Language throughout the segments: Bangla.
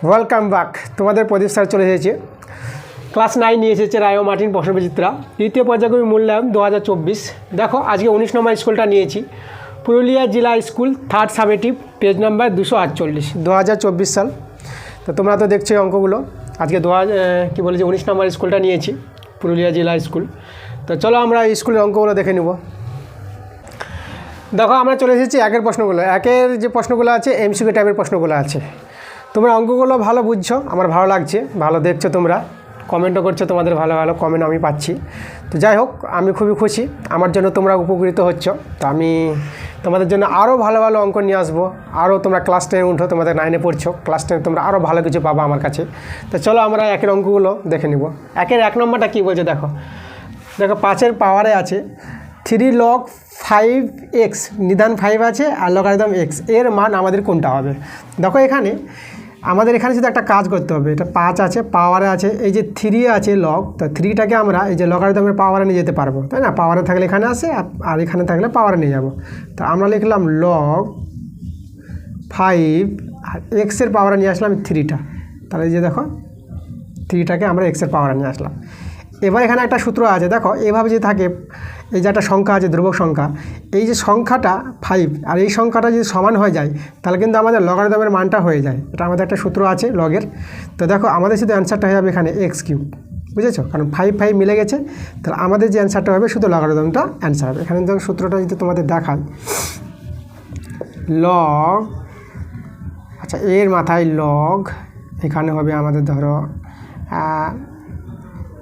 Welcome back. তোমাদের প্রদীপ স্যার চলে এসেছে। ক্লাস 9 নিয়ে এসেছে রায় মার্টিন প্রশ্নবিচিত্রা তৃতীয় পর্যায়ক্রমিক মূল্যায়ন 2024। দেখো আজকে 19 নম্বর স্কুলটা নিয়েছি, পুরুলিয়া জেলা school third summative, page number 248, 2024 সাল। তো তোমরা তো দেখছো অঙ্কগুলো। আজকে 19 নম্বর স্কুলটা নিয়েছি, পুরুলিয়া জেলা স্কুল। তো চলো আমরা স্কুলের অঙ্কগুলো দেখে নেব। দেখো আমরা চলে এসেছি একের প্রশ্নগুলো। একের যে প্রশ্নগুলো আছে এমসিকিউ টাইপের প্রশ্নগুলো আছে। তোমরা অঙ্কগুলো ভালো বুঝছো, আমার ভালো লাগছে, ভালো দেখছো, তোমরা কমেন্টও করছো, তোমাদের ভালো ভালো কমেন্ট আমি পাচ্ছি। তো যাই হোক, আমি খুবই খুশি, আমার জন্য তোমরা উপকৃত হচ্ছ। তো আমি তোমাদের জন্য আরও ভালো ভালো অঙ্ক নিয়ে আসবো। আরও তোমরা ক্লাস 10 উঠো, তোমাদের 9-এ পড়ছো, ক্লাস 10 তোমরা আরও ভালো কিছু পাবা আমার কাছে। তো চলো আমরা একের অঙ্কগুলো দেখে নিব। একের 1 নম্বরটা কী বলছে দেখো। 5-এর পাওয়ারে আছে 3 log 5x, নিদান 5 আছে আর লগারিদম x, এর মান আমাদের কোনটা হবে। দেখো আমাদের এখানে শুধু একটা কাজ করতে হবে। এটা 5 আছে, পাওয়ারে আছে, এই যে 3 আছে লগ, তো 3টাকে আমরা এই যে লগারিদমের পাওয়ারে নিয়ে যেতে পারবো, তাই না? পাওয়ারে থাকলে এখানে আসে, আর এখানে থাকলে পাওয়ারে নিয়ে যাব। তো আমরা লিখলাম লগ 5 আর এক্সের পাওয়ারে নিয়ে আসলাম 3টা। তাহলে এই যে দেখো 3টাকে আমরা এক্সের পাওয়ারে নিয়ে আসলাম। এবার এখানে একটা সূত্র আছে, দেখো এভাবে যদি থাকে, এই যে একটা সংখ্যা আছে ধ্রুবক সংখ্যা, এই যে সংখ্যাটা 5 আর এই সংখ্যাটা যদি সমান হয়ে যায় তাহলে কিন্তু আমাদের লগারিদমের মানটা হয়ে যায়। এটা আমাদের একটা সূত্র আছে লগের। তো দেখো আমাদের শুধু অ্যান্সারটা হয়ে যাবে এখানে x3, বুঝেছো? কারণ 5 মিলে গেছে, তাহলে আমাদের যে অ্যান্সারটা হবে শুধু লগারিদমটা অ্যান্সার হবে। এখানে দেখো সূত্রটা যদি তোমাদের দেখায়, লগ, আচ্ছা এর মাথায় লগ, এখানে হবে আমাদের ধরো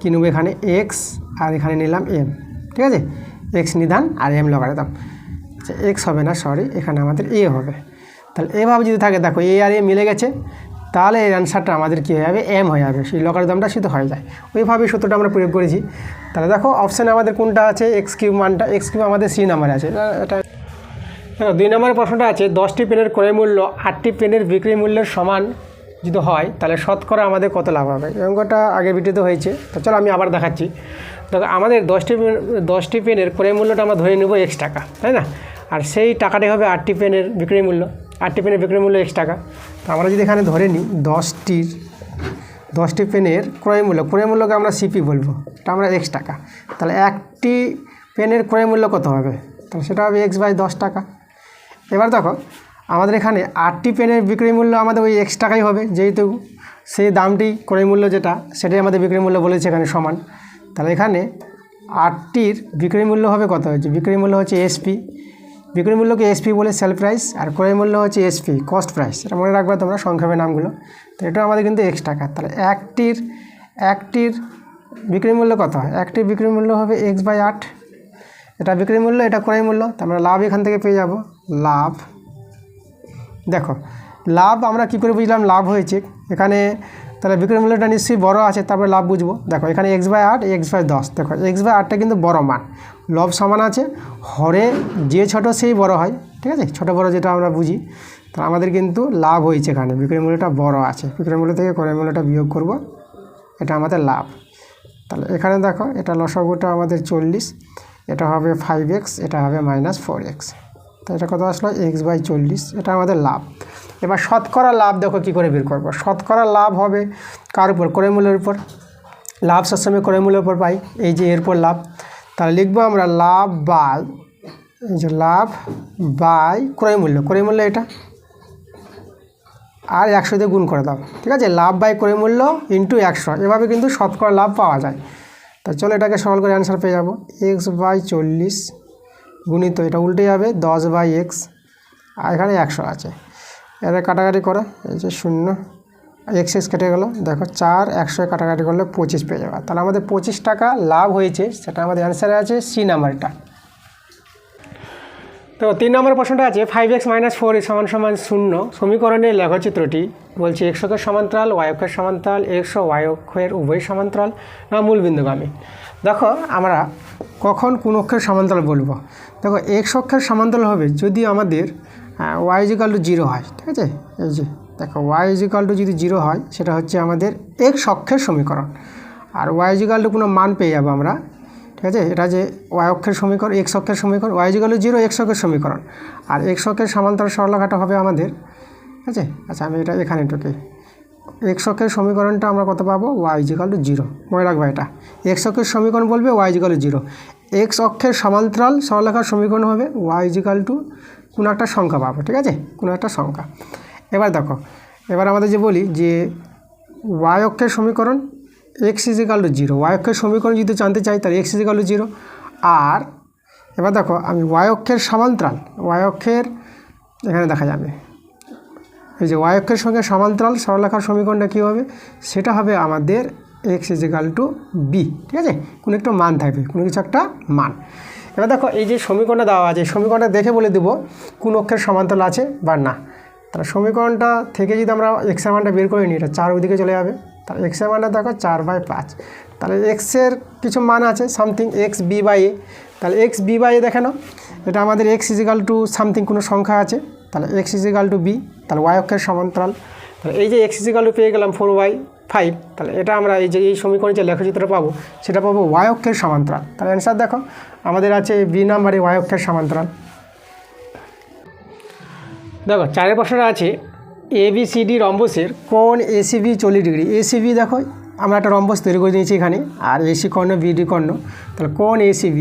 কী নেব, এখানে এক্স আর এখানে নিলাম এম, ঠিক আছে? এক্স নিদান আর এম লগারিদম। আচ্ছা এক্স হবে না, সরি, এখানে আমাদের এ হবে। তাহলে এভাবে যদি থাকে, দেখো এ আর এ মিলে গেছে, তাহলে এর অ্যান্সারটা আমাদের কী হয়ে যাবে, এম হয়ে যাবে। সেই লগারিদমটা শুধু হয়ে যায়। ওইভাবে সূত্রটা আমরা প্রয়োগ করেছি। তাহলে দেখো অপশানে আমাদের কোনটা আছে, x3 মানটা, x3 আমাদের সি নাম্বারে আছে। এটা 2 নম্বরের প্রশ্নটা আছে 10টি পেনের ক্রয় মূল্য 8টি পেনের বিক্রি মূল্যের সমান যদি হয় তাহলে শতকরা আমাদের কত লাভ হবে। এই অঙ্কটা আগের ভিডিওতে হয়েছে। তো চলো আমি আবার দেখাচ্ছি। দেখো আমাদের 10টি পেনের ক্রয় মূল্যটা আমরা ধরে নেব x টাকা, তাই না? আর সেই টাকাটাই হবে 8টি পেনের বিক্রয় মূল্য। 8টি পেনের বিক্রয় মূল্য x টাকা। তো আমরা যদি এখানে ধরে নিই 10টি পেনের ক্রয় মূল্যকে আমরা সিপি বলবো, এটা আমরা x টাকা। তাহলে একটি পেনের ক্রয় মূল্য কত হবে, তাহলে সেটা হবে x/10 টাকা। এবার দেখো আমাদের এখানে 8টি পেনের বিক্রয় মূল্য আমাদের ওই x টাকাই হবে, যেহেতু সেই দামটি ক্রয় মূল্য যেটা সেটাই আমাদের বিক্রয় মূল্য বলেছে এখানে সমান। তাহলে এখানে 8টির বিক্রয় মূল্য হবে কত হচ্ছে, বিক্রয় মূল্য হচ্ছে এসপি, বিক্রয় মূল্যকে এসপি বলে সেল প্রাইস, আর ক্রয় মূল্য হচ্ছে এসপি কস্ট প্রাইস। এটা মনে রাখবে তোমরা সংক্ষেপে নামগুলো। তো এটা আমাদের কিন্তু x টাকা। তাহলে একটির বিক্রয় মূল্য কত হয়, একটির বিক্রয় মূল্য হবে x/8, এটা বিক্রয় মূল্য, এটা ক্রয় মূল্য। তো আমরা লাভ এখান থেকে পেয়ে যাব, লাভ। দেখো লাভ আমরা কী করে বুঝলাম লাভ হয়েছে এখানে, তাহলে বিক্রয় মূল্যটা নিশ্চয়ই বড় আছে, তারপরে লাভ বুঝবো। দেখো এখানে x/8, x/10, দেখো x/8টা কিন্তু বড় মান, লব সমান আছে, হরে যে ছোট সেই বড় হয়, ঠিক আছে? ছোট বড় যেটা আমরা বুঝি। তো আমাদের কিন্তু লাভ হয়েছে এখানে, বিক্রয় মূল্যটা বড় আছে, বিক্রয় মূল্য থেকে ক্রয় মূল্যটা বিয়োগ করব, এটা আমাদের লাভ। তাহলে এখানে দেখো এটা লসাগুটা আমাদের 40, এটা হবে 5x, এটা হবে -4x। তো এটা কত আসলো, x/40, এটা আমাদের লাভ। এবার শতকরা লাভ দেখো কী করে বের করবো। শতকরা লাভ হবে কার উপর, ক্রয় মূল্যের উপর। লাভ সবসময় ক্রয় মূল্যের উপর পাই, এই যে এরপর লাভ। তাহলে লিখবো আমরা লাভ বাই, এই যে লাভ বাই ক্রয় মূল্য এটা, আর 100 দিয়ে গুণ করে দাও, ঠিক আছে? লাভ বাই ক্রয় মূল্য ইন্টু 100, এভাবে কিন্তু শতকরা লাভ পাওয়া যায়। তা চলো এটাকে সরল করে অ্যান্সার পেয়ে যাবো, x/40 গুণিত, এটা উল্টে যাবে 10/x, আর এখানে 100 আছে, এটা কাটাকাটি করে এই যে 0, x কেটে গেলো, দেখো 4, 100 কাটাকাটি করলে 25 পেয়ে যাবে। তাহলে আমাদের 25 টাকা লাভ হয়েছে, সেটা আমাদের অ্যান্সারে আছে সি নাম্বারটা। তো 3 নম্বর প্রশ্নটা আছে 5x - 4 = 0 সমীকরণের লেখচিত্রটি বলছে x অক্ষের সমান্তরাল, y অক্ষের সমান্তরাল, x ও y অক্ষের উভয় সমান্তরাল না মূলবিন্দুগামী। দেখো আমরা কখন কোন অক্ষের সমান্তরাল বলবো। দেখো x অক্ষের সমান্তরাল হবে যদি আমাদের y = 0 হয়, ঠিক আছে? এই যে দেখো y = যদি 0 হয় সেটা হচ্ছে আমাদের x অক্ষের সমীকরণ, আর y = কোনো মান পেয়ে যাবো আমরা, ঠিক আছে? এটা যে y অক্ষের সমীকরণ, x অক্ষের সমীকরণ, y = 0 x অক্ষের সমীকরণ, আর x অক্ষের সমান্তরাল সরলরেখাটা হবে আমাদের, ঠিক আছে? আচ্ছা আমি এটা এখানে ঢুকি, এক্স অক্ষের সমীকরণটা আমরা কত পাবো, ওয়াই ইজিক্যাল টু 0। মনে রাখবো এটা এক্স অক্ষের সমীকরণ বলবে ওয়াই ইজিক্যাল টু 0। এক্স অক্ষের সমান্তরাল সরলরেখার সমীকরণ হবে ওয়াই ইজিক্যাল টু কোনো একটা সংখ্যা পাবো, ঠিক আছে, কোনো একটা সংখ্যা। এবার দেখো, এবার আমাদের যে বলি যে ওয়াই অক্ষের সমীকরণ এক্স ইজিক্যাল টু 0, ওয়াই অক্ষের সমীকরণ যদি জানতে চাই তাহলে এক্স ইজিক্যাল টু 0। আর এবার দেখো আমি ওয়াই অক্ষের সমান্তরাল, ওয়াই অক্ষের এখানে দেখা যাবে এই যে ওয়াই অক্ষের সঙ্গে সমান্তরাল সরলরেখার সমীকরণটা কী হবে, সেটা হবে আমাদের এক্স ইজিক্যাল টু বি, ঠিক আছে, কোনো একটা মান থাকবে, কোনো কিছু একটা মান। এবার দেখো এই যে সমীকরণটা দেওয়া আছে, সমীকরণটা দেখে বলে দেবো কোন অক্ষের সমান্তরাল আছে বা না। তাহলে সমীকরণটা থেকে যদি আমরা এক্সের মানটা বের করে নিই, এটা 4 ওইদিকে চলে যাবে। তাহলে এক্সের মানটা দেখো 4/5। তাহলে এক্সের কিছু মান আছে সামথিং এক্স বি বাই এ। তাহলে এক্স বি বাই এ দেখে নাও, এটা আমাদের এক্স ইজিক্যাল টু সামথিং কোনো সংখ্যা আছে, তাহলে এক্স ইজিক্যাল টু বি। তাহলে ওয়াই অক্ষের সমান্তরাল, তাহলে এই যে এক্স ইজিক্যাল টু পেয়ে গেলাম 4/5, তাহলে এটা আমরা এই যে এই সমীকরণে যে লেখচিত্রটা পাবো সেটা পাবো ওয়াই অক্ষের সমান্তরাল। তাহলে অ্যান্সার দেখো আমাদের আছে বি নাম্বারে ওয়াই অক্ষের সমান্তরাল। দেখো 4 প্রশ্নটা আছে ABCD রম্বসের কোণ ACB 40 ডিগ্রি। ACB দেখো আমরা একটা রম্বস তৈরি করে নিয়েছি এখানে, আর AC কর্ণ BD কর্ণ, তাহলে কোণ ACB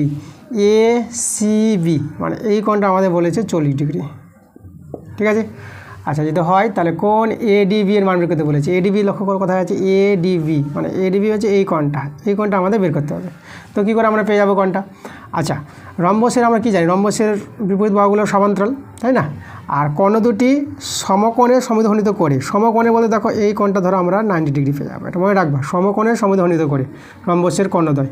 মানে এই কোণটা আমাদের বলেছে 40 ডিগ্রি, ঠিক আছে। আচ্ছা যদি হয় তাহলে কোণ ADB এর মান বের করতে বলেছে। ADB লক্ষ্য করে কোথায় আছে, ADB মানে ADB হচ্ছে এই কোণটা আমাদের বের করতে হবে। তো কী করে আমরা পেয়ে যাবো কোণটা? আচ্ছা রম্বসের আমরা কি জানি, রম্বসের বিপরীত বাহুগুলো সমান্তরাল, তাই না, আর কোণ দুটি সমকোণে সমদ্বিখণ্ডিত করে। সমকোণে বলতে দেখো এই কোণটা ধরো আমরা 90 ডিগ্রি পেয়ে যাবো, এটা মনে রাখবা, সমকোণে সমদ্বিখণ্ডিত করে রম্বসের কোণদ্বয়।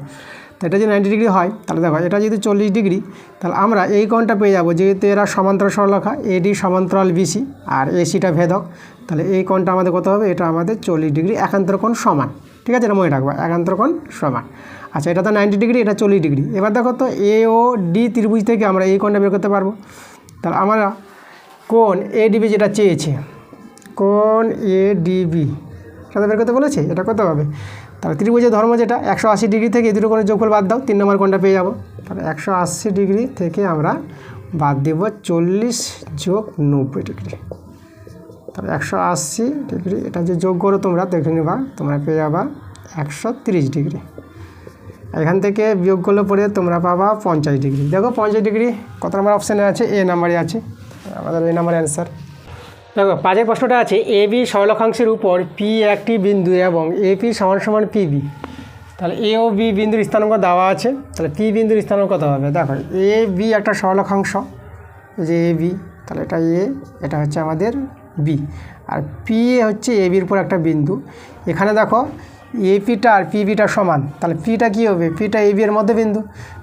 তো এটা যদি 90 ডিগ্রি হয় তাহলে দেখো এটা যদি 40 ডিগ্রি, তাহলে আমরা এই কোণটা পেয়ে যাবো, যেহেতু এরা সমান্তরাল সরলরেখা, AD সমান্তরাল BC আর ACটা ভেদক, তাহলে এই কোণটা আমাদের কত হবে, এটা আমাদের 40 ডিগ্রি একান্তর কোণ সমান, ঠিক আছে, এটা মনে রাখবা, একান্তর কোণ সমান। আচ্ছা এটা তো 90 ডিগ্রি, এটা 40 ডিগ্রি। এবার দেখো তো AOD ত্রিভুজ থেকে আমরা এই কোণটা বের করতে পারবো। তাহলে আমরা কোণ ADB যেটা চেয়েছে, কোণ ADB সেটা বের করতে বলেছে, এটা কত হবে, তাহলে ত্রিভুজের ধর্ম যেটা 180 ডিগ্রি থেকে এই দুটো কোণের যোগফল বাদ দাও, 3 নম্বর কোণটা পেয়ে যাবো। তাহলে 180 ডিগ্রি থেকে আমরা বাদ দেব 40 যোগ 90 ডিগ্রি, তাহলে 180 ডিগ্রি এটা যে যোগ করো তোমরা দেখে নেবা, তোমরা পেয়ে যাবা 130 ডিগ্রি। এখান থেকে বিয়োগ করলে পরে তোমরা পাবা 50 ডিগ্রি। দেখো 50 ডিগ্রি কত নম্বর অপশানে আছে, এ নাম্বারে আছে, আমাদের এই নাম্বার অ্যান্সার। দেখো 5 প্রশ্নটা আছে AB সরলরেখাংশের উপর P একটি বিন্দু এবং AP সমান PB। তাহলে A ও B বিন্দুর স্থানাঙ্ক দেওয়া আছে, তাহলে P বিন্দুর স্থানাঙ্ক কত হবে? দেখো AB একটা সরলরেখাংশ, যে AB, তাহলে এটা A, এটা হচ্ছে আমাদের B, আর P হচ্ছে ABর উপর একটা বিন্দু। এখানে দেখো APটা আর PBটা সমান, তাহলে Pটা কী হবে, Pটা AB এর মধ্যবিন্দু।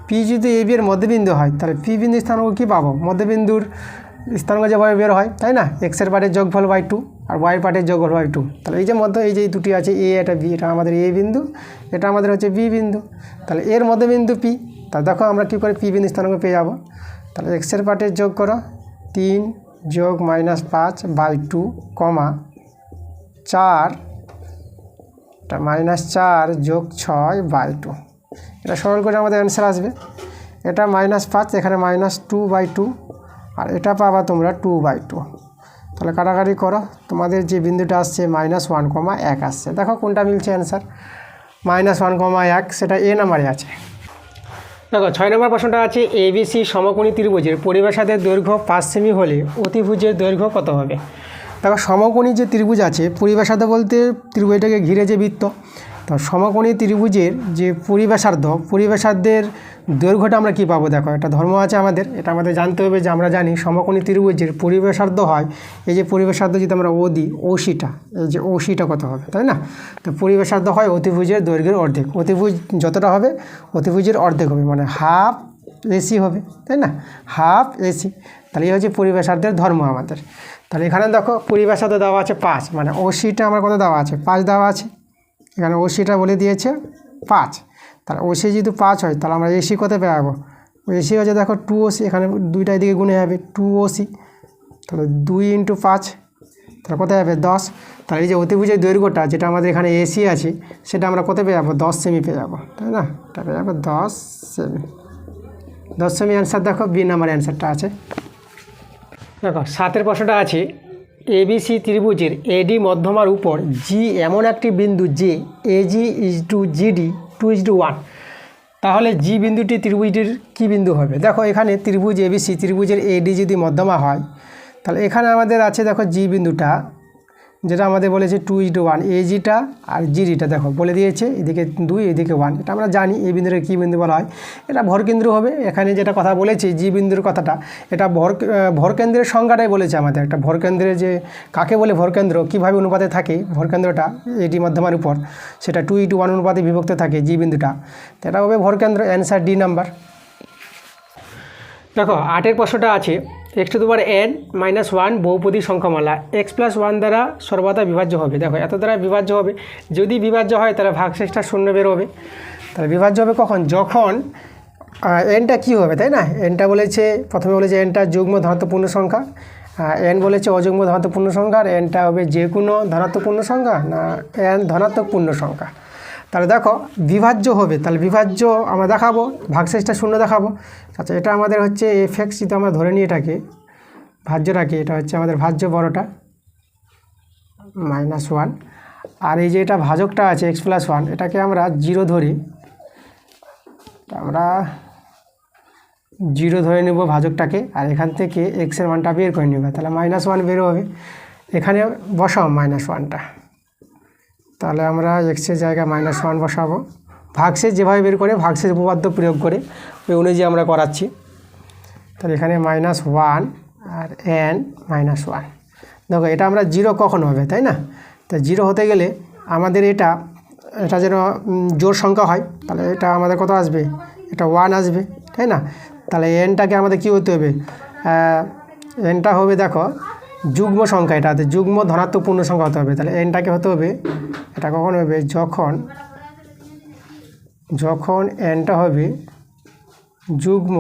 P যদি AB এর মধ্যবিন্দু হয় তাহলে P বিন্দুর স্থানাঙ্ক কী পাবো, মধ্যবিন্দুর স্থানাঙ্ক যেভাবে বের হয়, তাই না, এক্সের পার্টের যোগফল বাই 2 আর ওয়াই পার্টের যোগফল বাই 2। তাহলে এই যে মধ্য এই যে দুটি আছে A এটা B, এটা আমাদের A বিন্দু, এটা আমাদের হচ্ছে B বিন্দু, তাহলে এর মধ্যবিন্দু P। তাহলে দেখো আমরা কী করে P বিন্দু স্থানাঙ্ক পেয়ে যাবো, তাহলে এক্সের পার্টের যোগ করো 3 যোগ -5 বাই 2 কমা 4 -4 যোগ 6 বাই 2, এটা সরল করে আমাদের অ্যান্সার আসবে। এটা -5, এখানে -2/2, আর এটা পাবা তোমরা 2/2। তাহলে কাটাকাটি করো, তোমাদের যে বিন্দুটা আসছে -1,1 আসছে। দেখো কোনটা মিলছে অ্যান্সার, -1,1, সেটা এ নাম্বারে আছে। দেখো 6 নম্বর প্রশ্নটা আছে ABC সমকোণী ত্রিভুজের পরিবেশাদের দৈর্ঘ্য 5 সেমি হলে অতিভুজের দৈর্ঘ্য কত হবে? দেখো সমকোণী যে ত্রিভুজ আছে, পরিবেশার্ধ বলতে ত্রিভুজটাকে ঘিরে যে বৃত্ত, তো সমকোণী ত্রিভুজের যে পরিবেশার্ধের দৈর্ঘ্যটা আমরা কী পাবো, দেখো একটা ধর্ম আছে আমাদের, এটা আমাদের জানতে হবে যে আমরা জানি সমকোণী ত্রিভুজের পরিবেশার্ধ হয়, এই যে পরিবেশার্ধ যদি আমরা ও দিই, OCটা, এই যে OCটা কত হবে, তাই না, তো পরিবেশার্ধ হয় অতিভুজের দৈর্ঘ্যের অর্ধেক, অতিভুজ যতটা হবে অতিভুজের অর্ধেক হবে, মানে হাফ AC হবে, তাই না, হাফ AC। তাহলে এই হচ্ছে পরিবেশার্ধের ধর্ম আমাদের। তাহলে এখানে দেখো পরিবেশার্ধ দেওয়া আছে 5, মানে OCটা আমার কত দেওয়া আছে, 5 দেওয়া আছে, এখানে OCটা বলে দিয়েছে 5। তাহলে OC যদি 5 হয় তাহলে আমরা AC কত পেয়ে যাবো, AC হচ্ছে দেখো 2OC, এখানে দুইটা দিকে গুণে যাবে 2OC, তাহলে 2 × 5, তাহলে কত যাবে 10। তাহলে এই যে অতিভুজের দৈর্ঘ্যটা যেটা আমাদের এখানে AC আছে সেটা আমরা কত পেয়ে যাবো, 10 সেমি পেয়ে যাবো, তাই না, এটা পেয়ে যাবো 10 সেমি। 10 সেমি অ্যান্সার দেখো বি নাম্বার অ্যান্সারটা আছে। দেখো 7 প্রশ্নটা আছে এবিসি ত্রিভুজের এডি মধ্যমার উপর জি এমন একটি বিন্দু যে এজি ইজ টু জিডি 2:1, তাহলে জি বিন্দুটি ত্রিভুজটির কী বিন্দু হবে? দেখো এখানে ত্রিভুজ এবিসি ত্রিভুজের এডি যদি মধ্যমা হয়, তাহলে এখানে আমাদের আছে দেখো জি বিন্দুটা, যেটা আমাদের বলেছে 2:1, এজিটা আর জিডিটা দেখো বলে দিয়েছে, এদিকে 2 এদিকে 1, এটা আমরা জানি। এই বিন্দুটা কী বিন্দু বলা হয়? এটা ভরকেন্দ্র হবে। এখানে যেটা কথা বলেছে জি বিন্দুর কথাটা, এটা ভরকেন্দ্রের সংজ্ঞাটাই বলেছে আমাদের। একটা ভরকেন্দ্রের যে কাকে বলে ভরকেন্দ্র, কীভাবে অনুপাতে থাকে ভরকেন্দ্রটা এডি মধ্যমার উপর, সেটা 2:1 অনুপাতে বিভক্ত থাকে জি বিন্দুটা, এটা হবে ভরকেন্দ্র। Answer D number. দেখো 8এর প্রশ্নটা আছে, x⁻n-1 বহুপদী সংখ্যামালা x+1 দ্বারা সর্বদা বিভাজ্য হবে। দেখো এত দ্বারা বিভাজ্য হবে, যদি বিভাজ্য হয় তাহলে ভাগশেষটা শূন্য বেরোবে। তাহলে বিভাজ্য হবে কখন? যখন এনটা কী হবে, তাই না? এনটা বলেছে, প্রথমে বলেছে এনটা যুগ্ম ধনাত্মক পূর্ণ সংখ্যা, এন বলেছে অযুগ্ম ধনাত্মক পূর্ণ সংখ্যা, আর এনটা হবে যে কোনো ধনাত্মক পূর্ণ সংখ্যা না এন ধনাত্মক পূর্ণ সংখ্যা। তাহলে দেখো বিভাজ্য হবে, তাহলে বিভাজ্য আমরা দেখাবো, ভাগশেষটা শূন্য দেখাবো। আচ্ছা, এটা আমাদের হচ্ছে এফএক্স, যদি আমরা ধরে নিই এটাকে ভাজ্য রাখি, এটা হচ্ছে আমাদের ভাজ্য বড়টা -1, আর এই যে এটা ভাজকটা আছে x+1, এটাকে আমরা 0 ধরি, আমরা 0 ধরে নেব ভাজকটাকে, আর এখান থেকে এক্সের মানটা বের করে নেব, তাহলে -1 বের হবে। এখানে বসাও -1টা, তাহলে আমরা এক্সের জায়গায় -1 বসাবো। ভাগশেষ যেভাবে বের করে ভাগশেষ উপপাদ্য প্রয়োগ করে ওই অনুযায়ী আমরা করাচ্ছি। তাহলে এখানে -1 আর n-1, দেখো এটা আমরা 0 কখন হবে, তাই না? তো 0 হতে গেলে আমাদের এটা যেন জোড় সংখ্যা হয়, তাহলে এটা আমাদের কত আসবে? এটা 1 আসবে, তাই না? তাহলে এনটাকে আমাদের কী হতে হবে? এনটা হবে দেখো যুগ্ম সংখ্যা, এটাতে যুগ্ম ধনাত্মক পূর্ণ সংখ্যা হতে হবে। তাহলে এনটাকে হতে হবে, এটা কখন হবে? যখন এনটা হবে যুগ্ম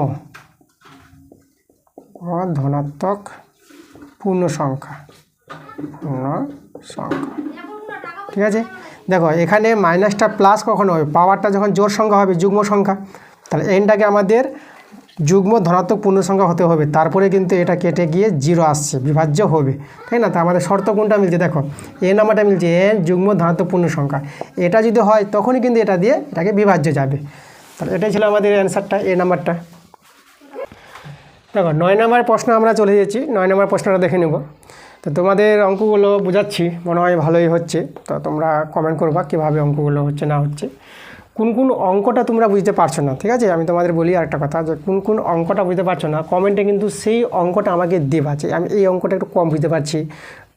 ধনাত্মক পূর্ণ সংখ্যা, ঠিক আছে? দেখো এখানে মাইনাসটা প্লাস কখন হবে? পাওয়ারটা যখন জোড় সংখ্যা হবে, যুগ্ম সংখ্যা, তাহলে এনটাকে আমাদের যুগ্ম ধনাত্মক পূর্ণ সংখ্যা হতে হবে, তারপরে কিন্তু এটা কেটে গিয়ে 0 আসছে, বিভাজ্য হবে, তাই না? তা আমাদের শর্ত কোনটা মিলছে? দেখো এ নাম্বারটা মিলছে, এন যুগ্ম ধনাত্মক পূর্ণ সংখ্যা, এটা যদি হয় তখনই কিন্তু এটা দিয়ে এটাকে বিভাজ্য যাবে। তাহলে এটাই ছিল আমাদের অ্যান্সারটা, এ নাম্বারটা। দেখো 9 নম্বর প্রশ্ন আমরা চলে যাচ্ছি, 9 নম্বর প্রশ্নটা দেখে নেব। তো তোমাদের অঙ্কগুলো বোঝাচ্ছি, মনে হয় ভালোই হচ্ছে, তো তোমরা কমেন্ট করবা কীভাবে অঙ্কগুলো হচ্ছে না হচ্ছে, কোন অঙ্কটা তোমরা বুঝতে পারছো না, ঠিক আছে? আমি তোমাদের বলি আরেকটা কথা, যে কোন অঙ্কটা বুঝতে পারছো না কমেন্টে কিন্তু সেই অঙ্কটা আমাকে দেবা, যে আমি এই অঙ্কটা একটু কম বুঝতে পারছি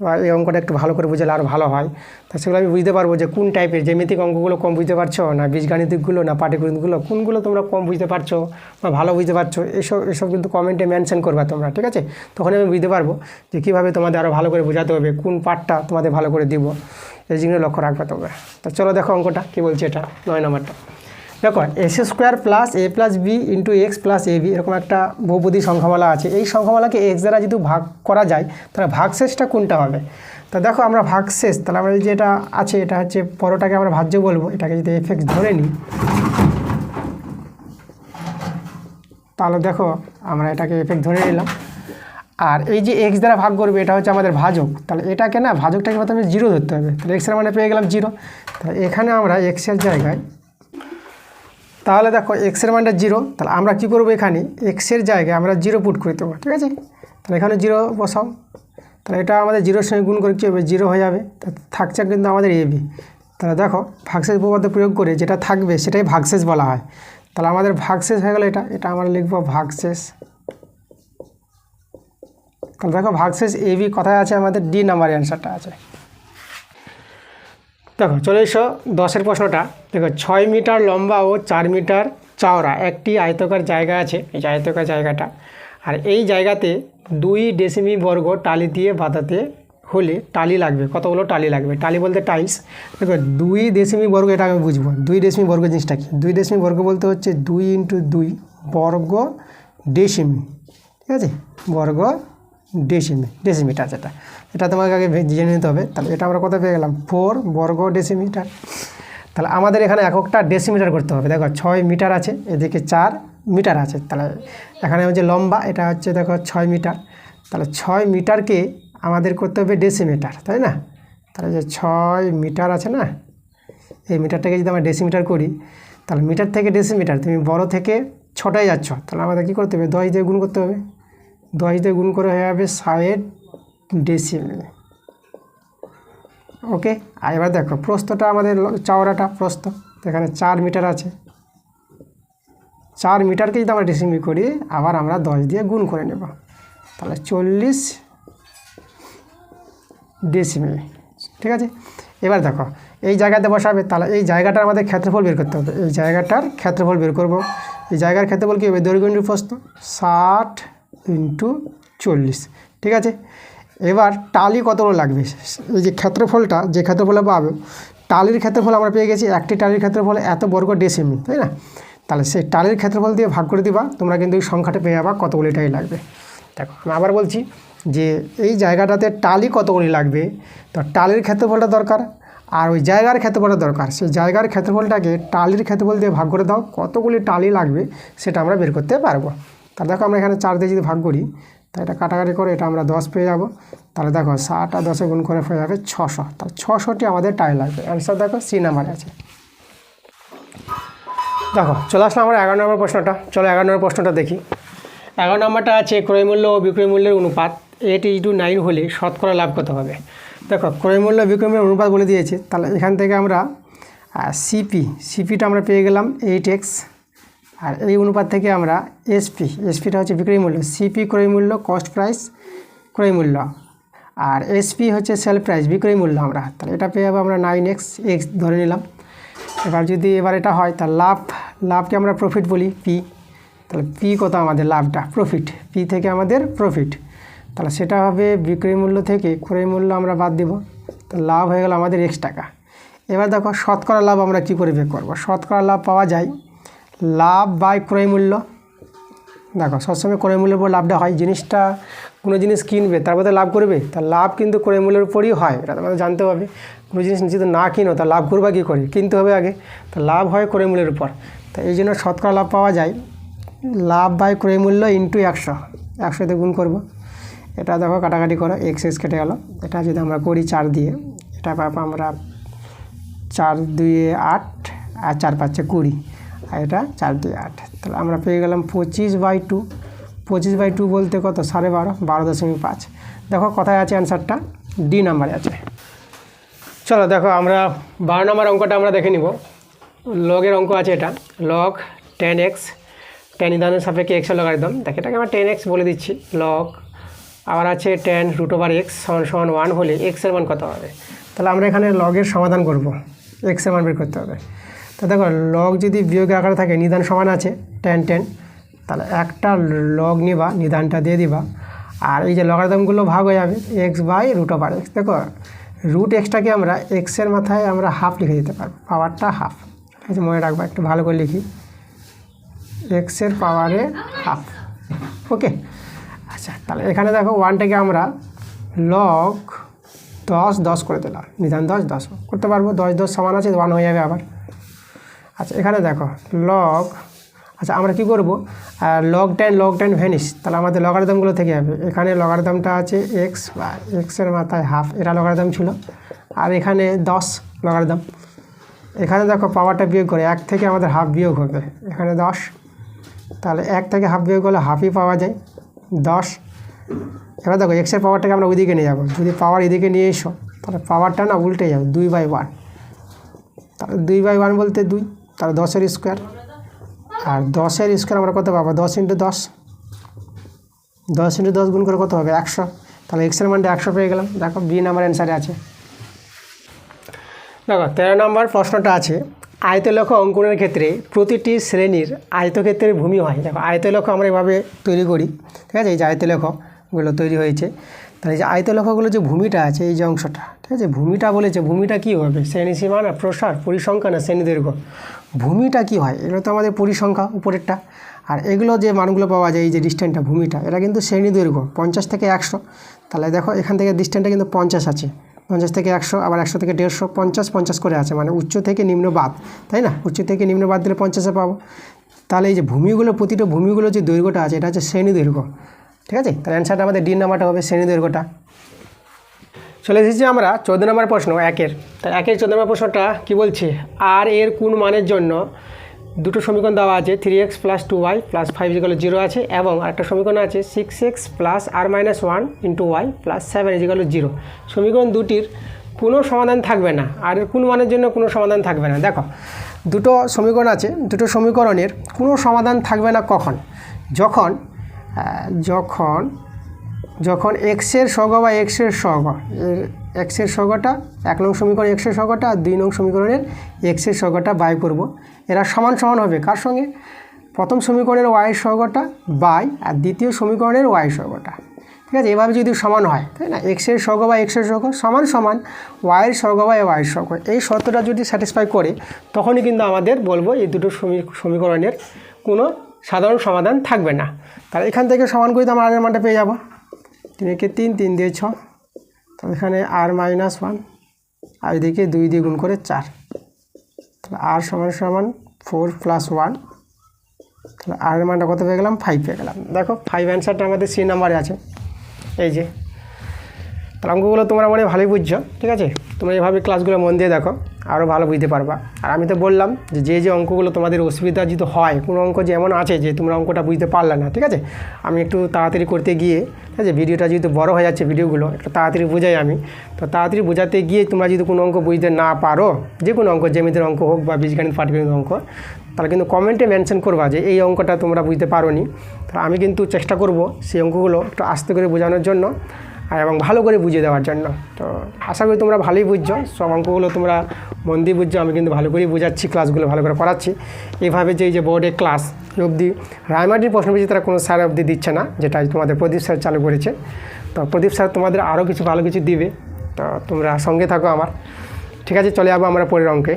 বা এই অঙ্কটা একটু ভালো করে বুঝলে আরও ভালো হয়, তা সেগুলো আমি বুঝতে পারবো যে কোন টাইপের জ্যামিতিক অঙ্কগুলো কম বুঝতে পারছো, না বীজগাণিতিকগুলো, না পাটিগণিতগুলো, কোনগুলো তোমরা কম বুঝতে পারছো বা ভালো বুঝতে পারছো, এসব কিন্তু কমেন্টে মেনশন করবা তোমরা, ঠিক আছে? তখন আমি বুঝতে পারবো যে কীভাবে তোমাদের আরও ভালো করে বোঝাতে হবে, কোন পার্টটা তোমাদের ভালো করে দিব, এই জিনিস লক্ষ্য রাখবে তোমরা। তো চলো দেখো অঙ্কটা কী বলছে, এটা 9 নম্বরটা। দেখো s² + a+b × x + ab এরকম একটা বহুপদী সংখ্যামালা আছে। এই সংখ্যামালাকে x দ্বারা যদি ভাগ করা যায় তাহলে ভাগশেষটা কোনটা হবে? তা দেখো আমরা ভাগশেষ, তাহলে আমরা যেটা আছে এটা হচ্ছে পরোটাকে আমরা ভাজ্য বলবো, এটাকে যদি f(x) ধরে নিই, তাহলে দেখো আমরা এটাকে f(x) ধরে নিলাম, আর এই যে x দ্বারা ভাগ করবে এটা হচ্ছে আমাদের ভাজক, তাহলে এটাকে না ভাজকটাকে প্রথমে 0 ধরতে হবে, তাহলে x এর মানে পেয়ে গেলাম 0। তাহলে এখানে আমরা x এর জায়গায়, তাহলে দেখো x এর মানটা 0, তাহলে আমরা কি করব? এখানে x এর জায়গায় আমরা 0 পুট করে দেবো, ঠিক আছে? তাহলে এখানে 0 বসাও, তাহলে এটা আমাদের 0-র সঙ্গে গুণ করে কী হবে? 0 হয়ে যাবে, থাকছে কিন্তু আমাদের ab। তাহলে দেখো ভাগশেষ উপপাদ্য প্রয়োগ করে যেটা থাকবে সেটাই ভাগশেষ বলা হয়। তাহলে আমাদের ভাগশেষ হয়ে গেল, এটা আমরা লিখবো ভাগশেষ। তাহলে দেখো ভাগশেষ ab কোথায় আছে? আমাদের ডি নাম্বার অ্যান্সারটা আছে। দেখো চলে এসো 10-এর প্রশ্নটা। দেখো 6 মিটার লম্বা ও 4 মিটার চওড়া একটি আয়তকার জায়গা আছে, এই যে আয়তকার জায়গাটা, আর এই জায়গাতে 2 ডেসিমি বর্গ টালি দিয়ে বাঁধাতে হলে টালি লাগবে, কতগুলো টালি লাগবে? টালি বলতে টাইলস। দেখো 2 ডেসিমি বর্গ, এটা আমি বুঝবো 2 ডেসিমি বর্গ জিনিসটা কি? 2 ডেসিমি বর্গ বলতে হচ্ছে 2 × 2 বর্গ ডেসিমি, ঠিক আছে? বর্গ ডেসিমিটার, এটা তোমাকে আগে জেনে নিতে হবে। তাহলে এটা আমরা কত পেয়ে গেলাম? 4 বর্গ ডেসিমিটার। তাহলে আমাদের এখানে এককটা ডেসিমিটার করতে হবে। দেখো 6 মিটার আছে, এদিকে 4 মিটার আছে, তাহলে এখানে হচ্ছে লম্বা, এটা হচ্ছে দেখো 6 মিটার। তাহলে 6 মিটারকে আমাদের করতে হবে ডেসিমিটার, তাই না? তাহলে যে 6 মিটার আছে না, এই মিটারটাকে যদি আমরা ডেসিমিটার করি, তাহলে মিটার থেকে ডেসিমিটার তুমি বড় থেকে ছোটায় যাচ্ছ, তাহলে আমাদের কী করতে হবে? 10 দিয়ে গুণ করতে হবে। 10 দিয়ে গুণ করে হয়ে যাবে 60 ডেসিমিল। ওকে, আর এবার দেখো প্রস্থটা আমাদের চওড়াটা প্রস্থ, এখানে 4 মিটার আছে। 4 মিটারকে যদি আমরা ডেসিমিল করি, আবার আমরা 10 দিয়ে গুণ করে নেব, তাহলে 40 ডেসিমিল। ঠিক আছে, এবার দেখো এই জায়গাতে বসাবে, তাহলে এই জায়গাটার আমাদের ক্ষেত্রফল বের করতে হবে। এই জায়গাটার ক্ষেত্রফল বের করব। এই জায়গার ক্ষেত্রফল কী হবে? দৈর্ঘ্য ইন্টু প্রস্থ, 60 ইন্টু 40। ঠিক আছে, এবার টালি কতগুলো লাগবে? এই যে ক্ষেত্রফলটা, যে ক্ষেত্রফলে পাবে, টালির ক্ষেত্রফল আমরা পেয়ে গেছি, একটি টালির ক্ষেত্রফল এত বর্গ ডেসিমিল, তাই না? তাহলে সেই টালির ক্ষেত্রফল দিয়ে ভাগ করে দিবা, তোমরা কিন্তু এই সংখ্যাটা পেয়ে যাবা কতগুলি টালি লাগবে। দেখো আমি আবার বলছি যে এই জায়গাটাতে টালি কতগুলি লাগবে, তো টালির ক্ষেত্রফলটা দরকার, আর ওই জায়গার ক্ষেত্রফলটা দরকার। সেই জায়গার ক্ষেত্রফলটাকে টালির ক্ষেত্রফল দিয়ে ভাগ করে দাও, কতগুলি টালি লাগবে সেটা আমরা বের করতে পারবো। তাহলে দেখো আমরা এখানে 4 দিয়ে যদি ভাগ করি, তাই এটা কাটাকাটি করে এটা আমরা 10 পেয়ে যাব। তাহলে দেখো 60 আর 10 গুণ করে হয়ে যাবে 600। তাহলে 600টি আমাদের টালি লাগবে। অ্যান্সার দেখো সি নাম্বারে আছে। দেখো চলে আসলাম আমরা 11 নম্বর প্রশ্নটা। চলো 11 নম্বর প্রশ্নটা দেখি। 11 নম্বরটা আছে ক্রয় মূল্য ও বিক্রয় মূল্যের অনুপাত 8:9 হলে শতকরা লাভ কত হবে? দেখো ক্রয় মূল্য বিক্রয় মূল্যের অনুপাত বলে দিয়েছে, তাহলে এখান থেকে আমরা সিপিটা আমরা পেয়ে গেলাম 8x, আর এই অনুপাত থেকে আমরা এসপিটা হচ্ছে বিক্রয় মূল্য, সিপি ক্রয় মূল্য কস্ট প্রাইস ক্রয় মূল্য, আর এসপি হচ্ছে সেল প্রাইস বিক্রয় মূল্য আমরা, তাহলে এটা পেয়ে যাবো আমরা 9x ধরে নিলাম। এবার এটা হয়, তার লাভকে আমরা প্রফিট বলি পি, তাহলে পি কত আমাদের লাভটা? প্রফিট, পি থেকে আমাদের প্রফিট, তাহলে সেটা হবে বিক্রয় মূল্য থেকে ক্রয় মূল্য আমরা বাদ দেব, তো লাভ হয়ে গেল আমাদের x টাকা। এবার দেখো শতকরা লাভ আমরা কী করে বের করবো? শতকরা লাভ পাওয়া যায় লাভ বাই ক্রয় মূল্য। দেখো সবসময় ক্রয় মূল্যের উপর লাভটা হয়, জিনিসটা কোনো জিনিস কিনবে তারপরে লাভ করবে, তার লাভ কিন্তু ক্রয় মূল্যের উপরই হয়, এটা তোমাদের জানতে হবে। কোনো জিনিস যদি না কিনো তা লাভ করবা কী করে? কিনতে হবে আগে, তা লাভ হয় ক্রয় মূল্যের উপর। তা এই জন্য শতকরা লাভ পাওয়া যায় লাভ বাই ক্রয় মূল্য ইন্টু 100 দিয়ে গুণ করবো। এটা দেখো কাটাকাটি করো, x কেটে গেল। এটা যদি আমরা করি 4 দিয়ে, এটা পাবো আমরা 4 2 8 আর 4 5 20, আর এটা 4 2 8, তাহলে আমরা পেয়ে গেলাম 25/2। 25/2 বলতে কত? 12.5, 12.5। দেখো কোথায় আছে অ্যান্সারটা? ডি নাম্বারে আছে। চলো দেখো আমরা 12 নম্বর অঙ্কটা আমরা দেখে নিব। লগের অঙ্ক আছে, এটা লগ 10x, tan নির্ধারণের সাপেক্ষে x এর লগারিদম। দেখো এটাকে আমরা 10x বলে দিচ্ছি। লগ আবার আছে tan √x = 1 হলে x এর মান কত হবে? তাহলে আমরা এখানে লগের সমাধান করব, x এর মান বের করতে হবে। তো দেখো লগ যদি বিয়োগের আকারে থাকে, নিধান সমান আছে tan, তাহলে একটা লগ নিবা, নিধানটা দিয়ে দিবা, আর এই যে লগারিদমগুলো ভাগ হয়ে যাবে x/√x। দেখো √xটাকে আমরা x এর মাথায় আমরা হাফ লিখে দিতে পারবো, পাওয়ারটা হাফ। এই যে মনে রাখবা, একটু ভালো করে লিখি, x এর পাওয়ারে হাফ। ওকে, আচ্ছা তাহলে এখানে দেখো 1টাকে আমরা লগ 10 করে দিলাম, নিধান 10 করতে পারবো, 10 সমান আছে 1 হয়ে যাবে আবার। আচ্ছা এখানে দেখো লগ, আচ্ছা আমরা কি করব? লগ 10 ভ্যানিশ, তাহলে আমাদের লগারিদমগুলো থেকে যাবে। এখানে লগারিদমটা আছে x এর মাথায় হাফ, এটা লগারিদম ছিল, আর এখানে 10 লগারিদম। এখানে দেখো পাওয়ারটা বিয়োগ করে 1 থেকে আমাদের হাফ বিয়োগ হবে, এখানে 10, তাহলে 1 থেকে হাফ বিয়োগ করলে হাফই পাওয়া যায় 10। এবার দেখো x এর পাওয়ারটাকে আমরা ওইদিকে নিয়ে যাবো, যদি পাওয়ার এদিকে নিয়ে এসো তাহলে পাওয়ারটা না উল্টে যাবে, 2/1, তাহলে 2/1 বলতে 2, তাহলে 10 এর স্কোয়ার, আর 10 এর স্কোয়ার আমরা কত পাবো? 10 × 10, 10 × 10 গুণ করে কত হবে? 100, তাহলে x এর মানটা 100 পেয়ে গেলাম। দেখো বি নাম্বার অ্যান্সারে আছে। দেখো 13 নম্বর প্রশ্নটা আছে, আয়তলেখ অঙ্কনের ক্ষেত্রে প্রতিটি শ্রেণীর আয়তক্ষেত্রের ভূমি হয়। দেখো আয়তলেখ আমরা এভাবে তৈরি করি, ঠিক আছে? এই যে আয়তলেখগুলো তৈরি হয়েছে, তাহলে এই যে আয়তলেখগুলো যে ভূমিটা আছে, এই যে অংশটা, ঠিক আছে? ভূমিটা বলেছে, ভূমিটা কী হবে? শ্রেণীসীমা না প্রসার, পরিসংখ্যা না শ্রেণী দৈর্ঘ্য? ভূমিটা কী হয়? এগুলো তো আমাদের পরিসংখ্যা উপরেরটা, আর এগুলো যে মানগুলো পাওয়া যায়, এই যে ডিস্টেন্সটা ভূমিটা, এটা কিন্তু শ্রেণী দৈর্ঘ্য 50 থেকে 100। তাহলে দেখো এখান থেকে ডিস্টেন্সটা কিন্তু 50 আছে, 50 থেকে 100, আবার 100 থেকে 150, 50 করে আছে, মানে উচ্চ থেকে নিম্ন বাদ, তাই না? উচ্চ থেকে নিম্ন বাদ দিলে 50-এ পাবো। তাহলে এই যে ভূমিগুলো, প্রতিটা ভূমিগুলো যে দৈর্ঘ্যটা আছে, এটা হচ্ছে শ্রেণী দৈর্ঘ্য, ঠিক আছে? তাহলে অ্যান্সারটা আমাদের ডি নাম্বারটা হবে শ্রেণী দৈর্ঘ্যটা। চলে এসেছি আমরা 14 নম্বর প্রশ্ন একের। তা একের 14 নম্বর প্রশ্নটা কি বলছে, আর এর কোন মানের জন্য দুটো সমীকরণ দেওয়া আছে 3x + 2y + 5 = 0 আছে, এবং আরেকটা সমীকরণ আছে 6x + r - 1 * y + 7 = 0। সমীকরণ দুটির কোনো সমাধান থাকবে না, আর এর কোন মানের জন্য কোনো সমাধান থাকবে না। দেখো দুটো সমীকরণ আছে, দুটো সমীকরণের কোনো সমাধান থাকবে না কখন, যখন যখন যখন এক্সের সহগ বা এক্সের সহগ, এক্সের সহগটা 1 নং সমীকরণ এক্সের সহগটা আর 2 নং সমীকরণের এক্সের সহগটা বাই করব, এরা সমান সমান হবে কার সঙ্গে, প্রথম সমীকরণের ওয়াইয়ের সহগটা বাই আর দ্বিতীয় সমীকরণের ওয়াইয়ের সহগটা। ঠিক আছে, এভাবে যদি সমান হয়, তাই না, এক্সের সহগ বা এক্সের সহগ সমান সমান ওয়াইয়ের সহগ বা ওয়াইয়ের সহগ, এই শর্তটা যদি স্যাটিসফাই করে তখনই কিন্তু আমাদের বলবো এই দুটো সমীকরণের কোনো সাধারণ সমাধান থাকবে না। তাহলে এখান থেকে সমান করে তো আমরা আগের মানটা পেয়ে যাব, 3 × 3 3 দিয়ে 6, তাহলে এখানে r - 1 আর এদিকে 2 দিয়ে গুণ করে 4, তাহলে r = 4 + 1, তাহলে r এর মানটা কত পেয়ে গেলাম, 5 পেয়ে গেলাম। দেখো 5 অ্যান্সারটা আমাদের সি নাম্বারে আছে, এই যে। তাহলে অঙ্কগুলো তোমরা মনে ভালোই বুঝছো, ঠিক আছে, তোমরা এভাবে ক্লাসগুলো মন দিয়ে দেখো, আরও ভালো বুঝতে পারবা। আর আমি তো বললাম যে যে অঙ্কগুলো তোমাদের অসুবিধা যদি হয়, কোনো অঙ্ক যেমন আছে যে তোমরা অঙ্কটা বুঝতে পারলে না, ঠিক আছে, আমি একটু তাড়াতাড়ি করতে গিয়ে, ঠিক আছে, ভিডিওটা যেহেতু বড় হয়ে যাচ্ছে, ভিডিওগুলো একটু তাড়াতাড়ি বোঝাই আমি, তো তাড়াতাড়ি বোঝাতে গিয়ে তোমরা যদি কোনো অঙ্ক বুঝতে না পারো, যে কোনো অঙ্ক, জ্যামিতির অঙ্ক হোক বা বীজগণিত পাটিগণিত অঙ্ক, তাহলে কিন্তু কমেন্টে মেনশন করবা যে এই অঙ্কটা তোমরা বুঝতে পারো নি। তাহলে আমি কিন্তু চেষ্টা করব সেই অঙ্কগুলো একটু আস্তে করে বোঝানোর জন্য এবং ভালো করে বুঝিয়ে দেওয়ার জন্য। তো আশা করি তোমরা ভালোই বুঝছো, সব অঙ্কগুলো তোমরা মন দিয়ে বুঝছো, আমি কিন্তু ভালো করেই বোঝাচ্ছি, ক্লাসগুলো ভালো করে করাচ্ছি। এইভাবে যে এই যে বোর্ডে ক্লাস অবধি রায়মাটির প্রশ্নবিচিত্রা তারা কোনো স্যার অবধি দিচ্ছে না, যেটা তোমাদের প্রদীপ স্যার চালু করেছে। তো প্রদীপ স্যার তোমাদের আরও কিছু ভালো কিছু দিবে, তো তোমরা সঙ্গে থাকো আমার। ঠিক আছে, চলে যাবো আমরা পরের অঙ্কে।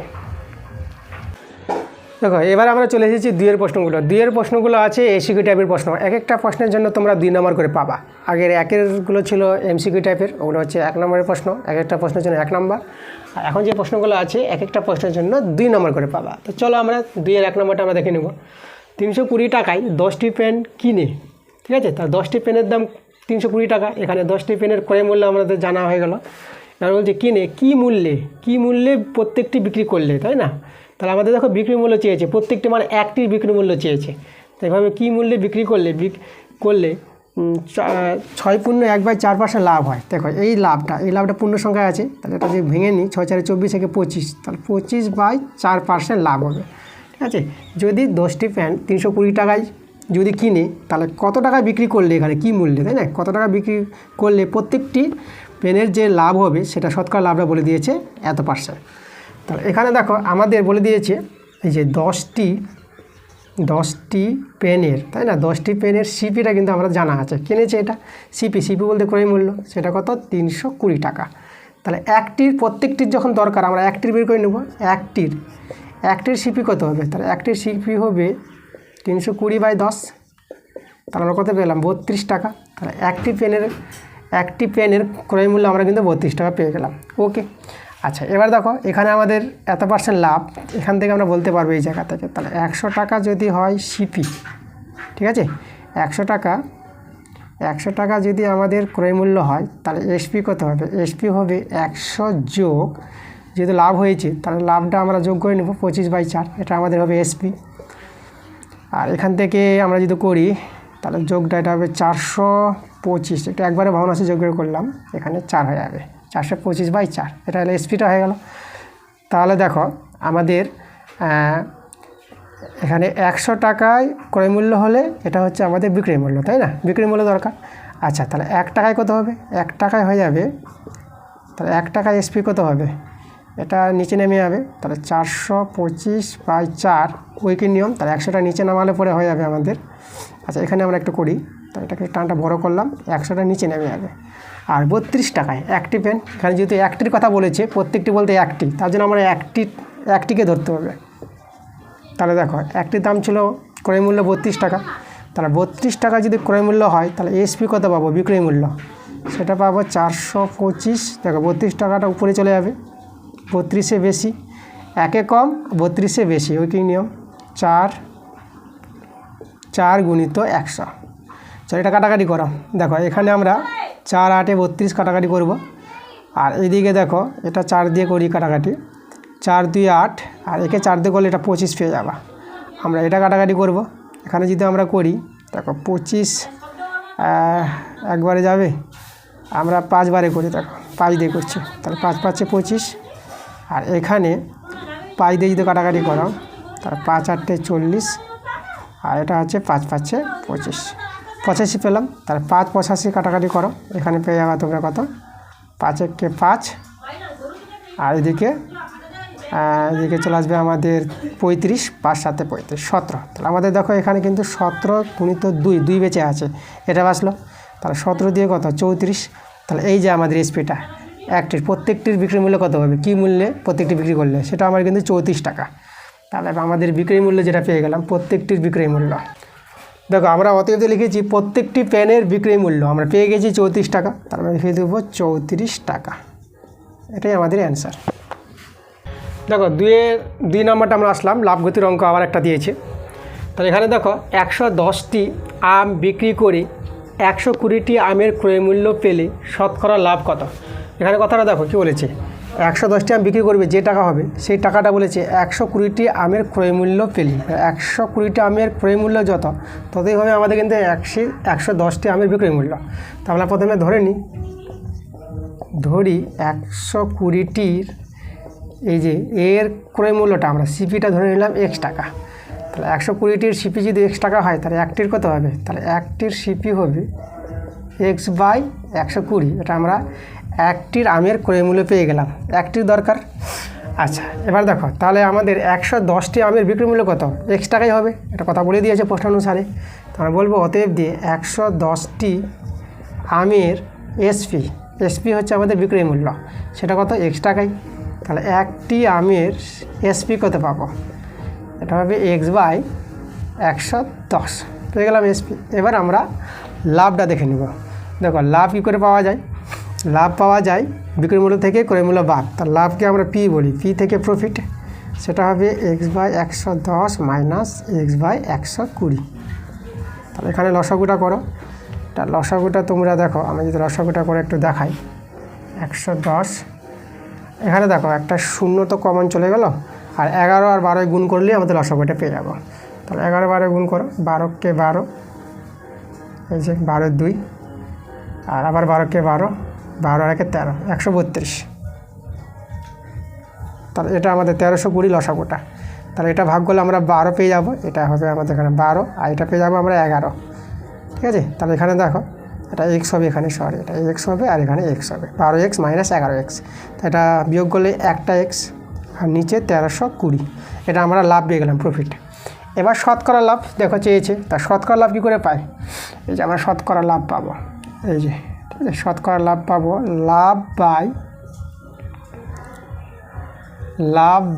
দেখো এবার আমরা চলে এসেছি 2 এর প্রশ্নগুলো। 2 এর প্রশ্নগুলো আছে এসিকিউ টাইপের প্রশ্ন, এক একটা প্রশ্নের জন্য তোমরা 2 নম্বর করে পাবা। আগের একেরগুলো ছিল এমসিকিউ টাইপের, ওগুলো হচ্ছে 1 নম্বরের প্রশ্ন, এক একটা প্রশ্নের জন্য 1 নম্বর। আর এখন যে প্রশ্নগুলো আছে এক একটা প্রশ্নের জন্য 2 নম্বর করে পাবা। তো চলো আমরা 2 এর 1 নম্বরটা আমরা দেখে নেব। 320 টাকায় 10টি পেন কিনে, ঠিক আছে, তার 10টি পেনের দাম 320 টাকা। এখানে 10টি পেনের ক্রয় মূল্য আমাদের জানা হয়ে গেল। এবার বলছে কিনে কী মূল্যে প্রত্যেকটি বিক্রি করলে, তাই না। তাহলে আমাদের দেখো বিক্রি মূল্য চেয়েছে, প্রত্যেকটি মানে একটির বিক্রি মূল্য চেয়েছে। তো এভাবে কী মূল্যে বিক্রি করলে 6×1/4% লাভ হয়। দেখো এই লাভটা পূর্ণ সংখ্যায় আছে, তাহলে এটা যদি ভেঙে নিই 6 × 4 = 24 থেকে 25, তাহলে 25/4% লাভ হবে। ঠিক আছে, যদি 10টি পেন 320 টাকায় যদি কিনে, তাহলে কত টাকায় বিক্রি করলে, এখানে কী মূল্যে, তাই না, কত টাকা বিক্রি করলে প্রত্যেকটি পেনের যে লাভ হবে সেটা শতকরা লাভটা বলে দিয়েছে এত %। তাহলে এখানে দেখো আমাদের বলে দিয়েছে এই যে 10টি পেনের, তাই না, 10টি পেনের সিপিটা কিন্তু আমরা জানা আছে, কিনেছে এটা সিপি বলতে ক্রয় মূল্য, সেটা কত 320 টাকা। তাহলে প্রত্যেকটির যখন দরকার আমরা একটির বের করে নেব, একটির সিপি কত হবে, তাহলে একটির সিপি হবে 320/10, তাহলে আমরা কত পেলাম 32 টাকা। তাহলে একটি পেনের ক্রয় মূল্য আমরা কিন্তু 32 টাকা পেয়ে গেলাম। ওকে, আচ্ছা এবার দেখো এখানে আমাদের এত % লাভ, এখান থেকে আমরা বলতে পারবো এই জায়গা থেকে, তাহলে 100 টাকা যদি হয় সিপি, ঠিক আছে, 100 টাকা যদি আমাদের ক্রয় মূল্য হয়, তাহলে এসপি কত হবে, এসপি হবে 100 যোগ, যেহেতু লাভ হয়েছে তাহলে লাভটা আমরা যোগ করে নেব 25/4, এটা আমাদের হবে এসপি। আর এখান থেকে আমরা যদি করি তাহলে যোগটা এটা হবে 425, এটা একবারে ভগ্নাংশে যোগ করে করলাম, এখানে 4 হয়ে যাবে, 425/4, এটা হলো এসপিটা হয়ে গেল। তাহলে দেখো আমাদের এখানে 100 টাকায় ক্রয় মূল্য হলে এটা হচ্ছে আমাদের বিক্রয় মূল্য, তাই না, বিক্রয় মূল্য দরকার। আচ্ছা তাহলে 1 টাকায় কত হবে, 1 টাকায় হয়ে যাবে, তাহলে 1 টাকায় এসপি কত হবে, এটা নিচে নেমে যাবে, তাহলে 425/4 উইকের নিয়ম, তাহলে 100টা নিচে নামালে পরে হয়ে যাবে আমাদের। আচ্ছা এখানে আমরা একটু করি, তাহলে এটাকে টানটা বড় করলাম, 100টা নিচে নেমে যাবে। আর 32 টাকায় একটি পেন, এখানে যেহেতু একটির কথা বলেছে, প্রত্যেকটি বলতে একটি, তার জন্য আমরা একটিকে ধরতে হবে। তাহলে দেখো একটির দাম ছিল ক্রয় মূল্য 32 টাকা, তাহলে 32 টাকা যদি ক্রয় মূল্য হয়, তাহলে এসপি কত পাবো, বিক্রয় মূল্য, সেটা পাবো 425। দেখো 32 টাকাটা উপরে চলে যাবে, 32-এ বেশি, 1-এ কম, 32-এ বেশি, ওই কি নিয়ম, 4 × 100। চলো এটা কাটাকাটি করো, দেখো এখানে আমরা 4 × 8 = 32 কাটাকাটি করব, আর এইদিকে দেখো এটা 4 দিয়ে করি কাটাকাটি, 4 2 8, আর একে 4 দিয়ে করলে এটা 25 পেয়ে যাবা। আমরা এটা কাটাকাটি করব, এখানে যদি আমরা করি দেখো 25 একবারে যাবে, আমরা 5 বারে করি, দেখো 5 দিয়ে করছি, তাহলে 5 5 25, আর এখানে 5 দিয়ে যদি কাটাকাটি করো তাহলে 5 8 40, আর এটা হচ্ছে 5 5 25, 85 পেলাম। তাহলে 5 85 কাটাকাটি করো, এখানে পেয়ে যাবে তোমরা কত, 5 1 5, আর এদিকে চলে আসবে আমাদের 35, 5 7 35 17। তাহলে আমাদের দেখো এখানে কিন্তু 17 গুণিত 2 বেঁচে আছে, এটা বাঁচলো। তাহলে 17 দিয়ে কত 34। তাহলে এই যে আমাদের এসপিটা একটির প্রত্যেকটির বিক্রি মূল্য কত হবে, কী মূল্যে প্রত্যেকটি বিক্রি করলে, সেটা আমার কিন্তু 34 টাকা। তাহলে আমাদের বিক্রয় মূল্য যেটা পেয়ে গেলাম প্রত্যেকটির বিক্রয় মূল্য, দেখো আমরা অতএব লিখেছি প্রত্যেকটি পেনের বিক্রয় মূল্য আমরা পেয়ে গেছি 34 টাকা, তার মানে লিখে দেবো 34 টাকা। এটাই আমাদের অ্যান্সার। দেখো 2 নম্বরটা আমরা আসলাম, লাভ গতির অঙ্ক আবার একটা দিয়েছে। তাহলে এখানে দেখো 110টি আম বিক্রি করে 120টি আমের ক্রয় মূল্য পেলে শতকরা লাভ কত। এখানে কথাটা দেখো কী বলেছে, 110টি আম বিক্রি করবে, যে টাকা হবে সেই টাকাটা বলেছে 120টি আমের ক্রয় মূল্য পেলে, 120টি আমের ক্রয় মূল্য ততই হবে আমাদের কিন্তু 110টি আমের বিক্রয় মূল্য। তো আমরা প্রথমে ধরি 120টির এই যে এর ক্রয় মূল্যটা আমরা সিপিটা ধরে নিলাম x টাকা। তাহলে 120টির সিপি যদি x টাকা হয় তাহলে একটির কত হবে, তাহলে একটির সিপি হবে x/120। এটা আমরা একটির আমের ক্রয় মূল্য পেয়ে গেলাম, একটির দরকার। আচ্ছা এবার দেখো তাহলে আমাদের 110টি আমের বিক্রি মূল্য কত, x টাকাই হবে, এটা কথা বলে দিয়েছে প্রশ্ন অনুসারে। আমরা বলবো অতএব দিয়ে 110টি আমের এসপি হচ্ছে আমাদের বিক্রয় মূল্য, সেটা কত x টাকাই। তাহলে একটি আমের এসপি কত পাবো, এটা হবে x/110 পেয়ে গেলাম এসপি। এবার আমরা লাভটা দেখে নেব। দেখো লাভ কী করে পাওয়া যায়, লাভ পাওয়া যায় বিক্রয় মূল্য থেকে ক্রয় মূল্য বাদ। তার লাভকে আমরা পি বলি, পি থেকে প্রফিট, সেটা হবে x/110 মাইনাস x/120। তাহলে এখানে লসাগুটা করো, এটা লসাগুটা তোমরা দেখো, আমি যদি লসাগুটা করে একটু দেখাই, 110, এখানে দেখো একটা 0 তো কমন চলে গেল, আর 11 আর 12 গুণ করলেই আমাদের লসাগুটা পেয়ে যাবো। তাহলে 11 12 গুণ করো, 12কে 12, এই যে 12 2, আর আবার 12কে 12, 12 আর 1 13, 132। তাহলে এটা আমাদের 1320 লসাগুটা। তাহলে এটা ভাগ করলে আমরা 12 পেয়ে যাবো, এটা হবে আমাদের এখানে 12, আর এটা পেয়ে যাবো আমরা 11। ঠিক আছে, তাহলে এখানে দেখো এটা এক্স হবে, এখানে সরি এটা এক্স হবে, আর এখানে এক্স হবে 12x মাইনাস 11x। তো এটা বিয়োগ করলে একটা এক্স, আর নিচে 1320। এটা আমরা লাভ পেয়ে গেলাম, প্রফিট। এবার শতকরা লাভ দেখো চেয়েছে, তা শতকরা লাভ কী করে পাই, এই যে আমরা শতকরা লাভ পাবো, এই যে ঠিক আছে শতকরা লাভ পাবো, লাভ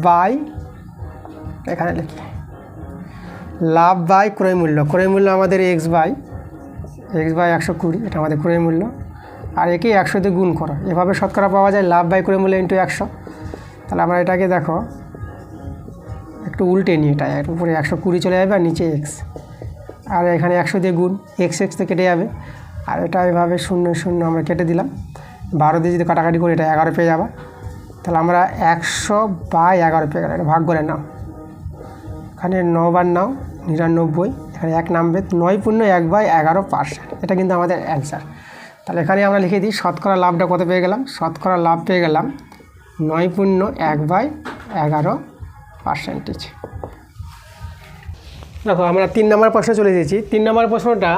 বাই এখানে লিখি লাভ বাই ক্রয় মূল্য। ক্রয় মূল্য আমাদের x/120, এটা আমাদের ক্রয় মূল্য, আর একে 100 দিয়ে গুণ করো, এভাবে শতকরা পাওয়া যায় লাভ বাই ক্রয় মূল্য ইন্টু 100। তাহলে আমরা এটাকে দেখো একটু উল্টে নিই, এটা এর উপরে 120 চলে যাবে, আর নিচে x, আর এখানে 100 দিয়ে গুণ, x তো কেটে যাবে, আর এটা এভাবে 0 0 আমরা কেটে দিলাম, 12 দিয়ে যদি কাটাকাটি করি এটা 11 পেয়ে যাবে। তাহলে আমরা 100/11 পেয়ে গেলাম, এটা ভাগ করে নাও, এখানে 9 বার নাও 99, এখানে 1 নামবে, 9/1/11%, এটা কিন্তু আমাদের অ্যান্সার। তাহলে এখানে আমরা লিখে দিই শতকরা লাভটা কত পেয়ে গেলাম, শতকরা লাভ পেয়ে গেলাম 9/1/11%। দেখো আমরা 3 নম্বর প্রশ্ন চলে এসেছি। 3 নম্বর প্রশ্নটা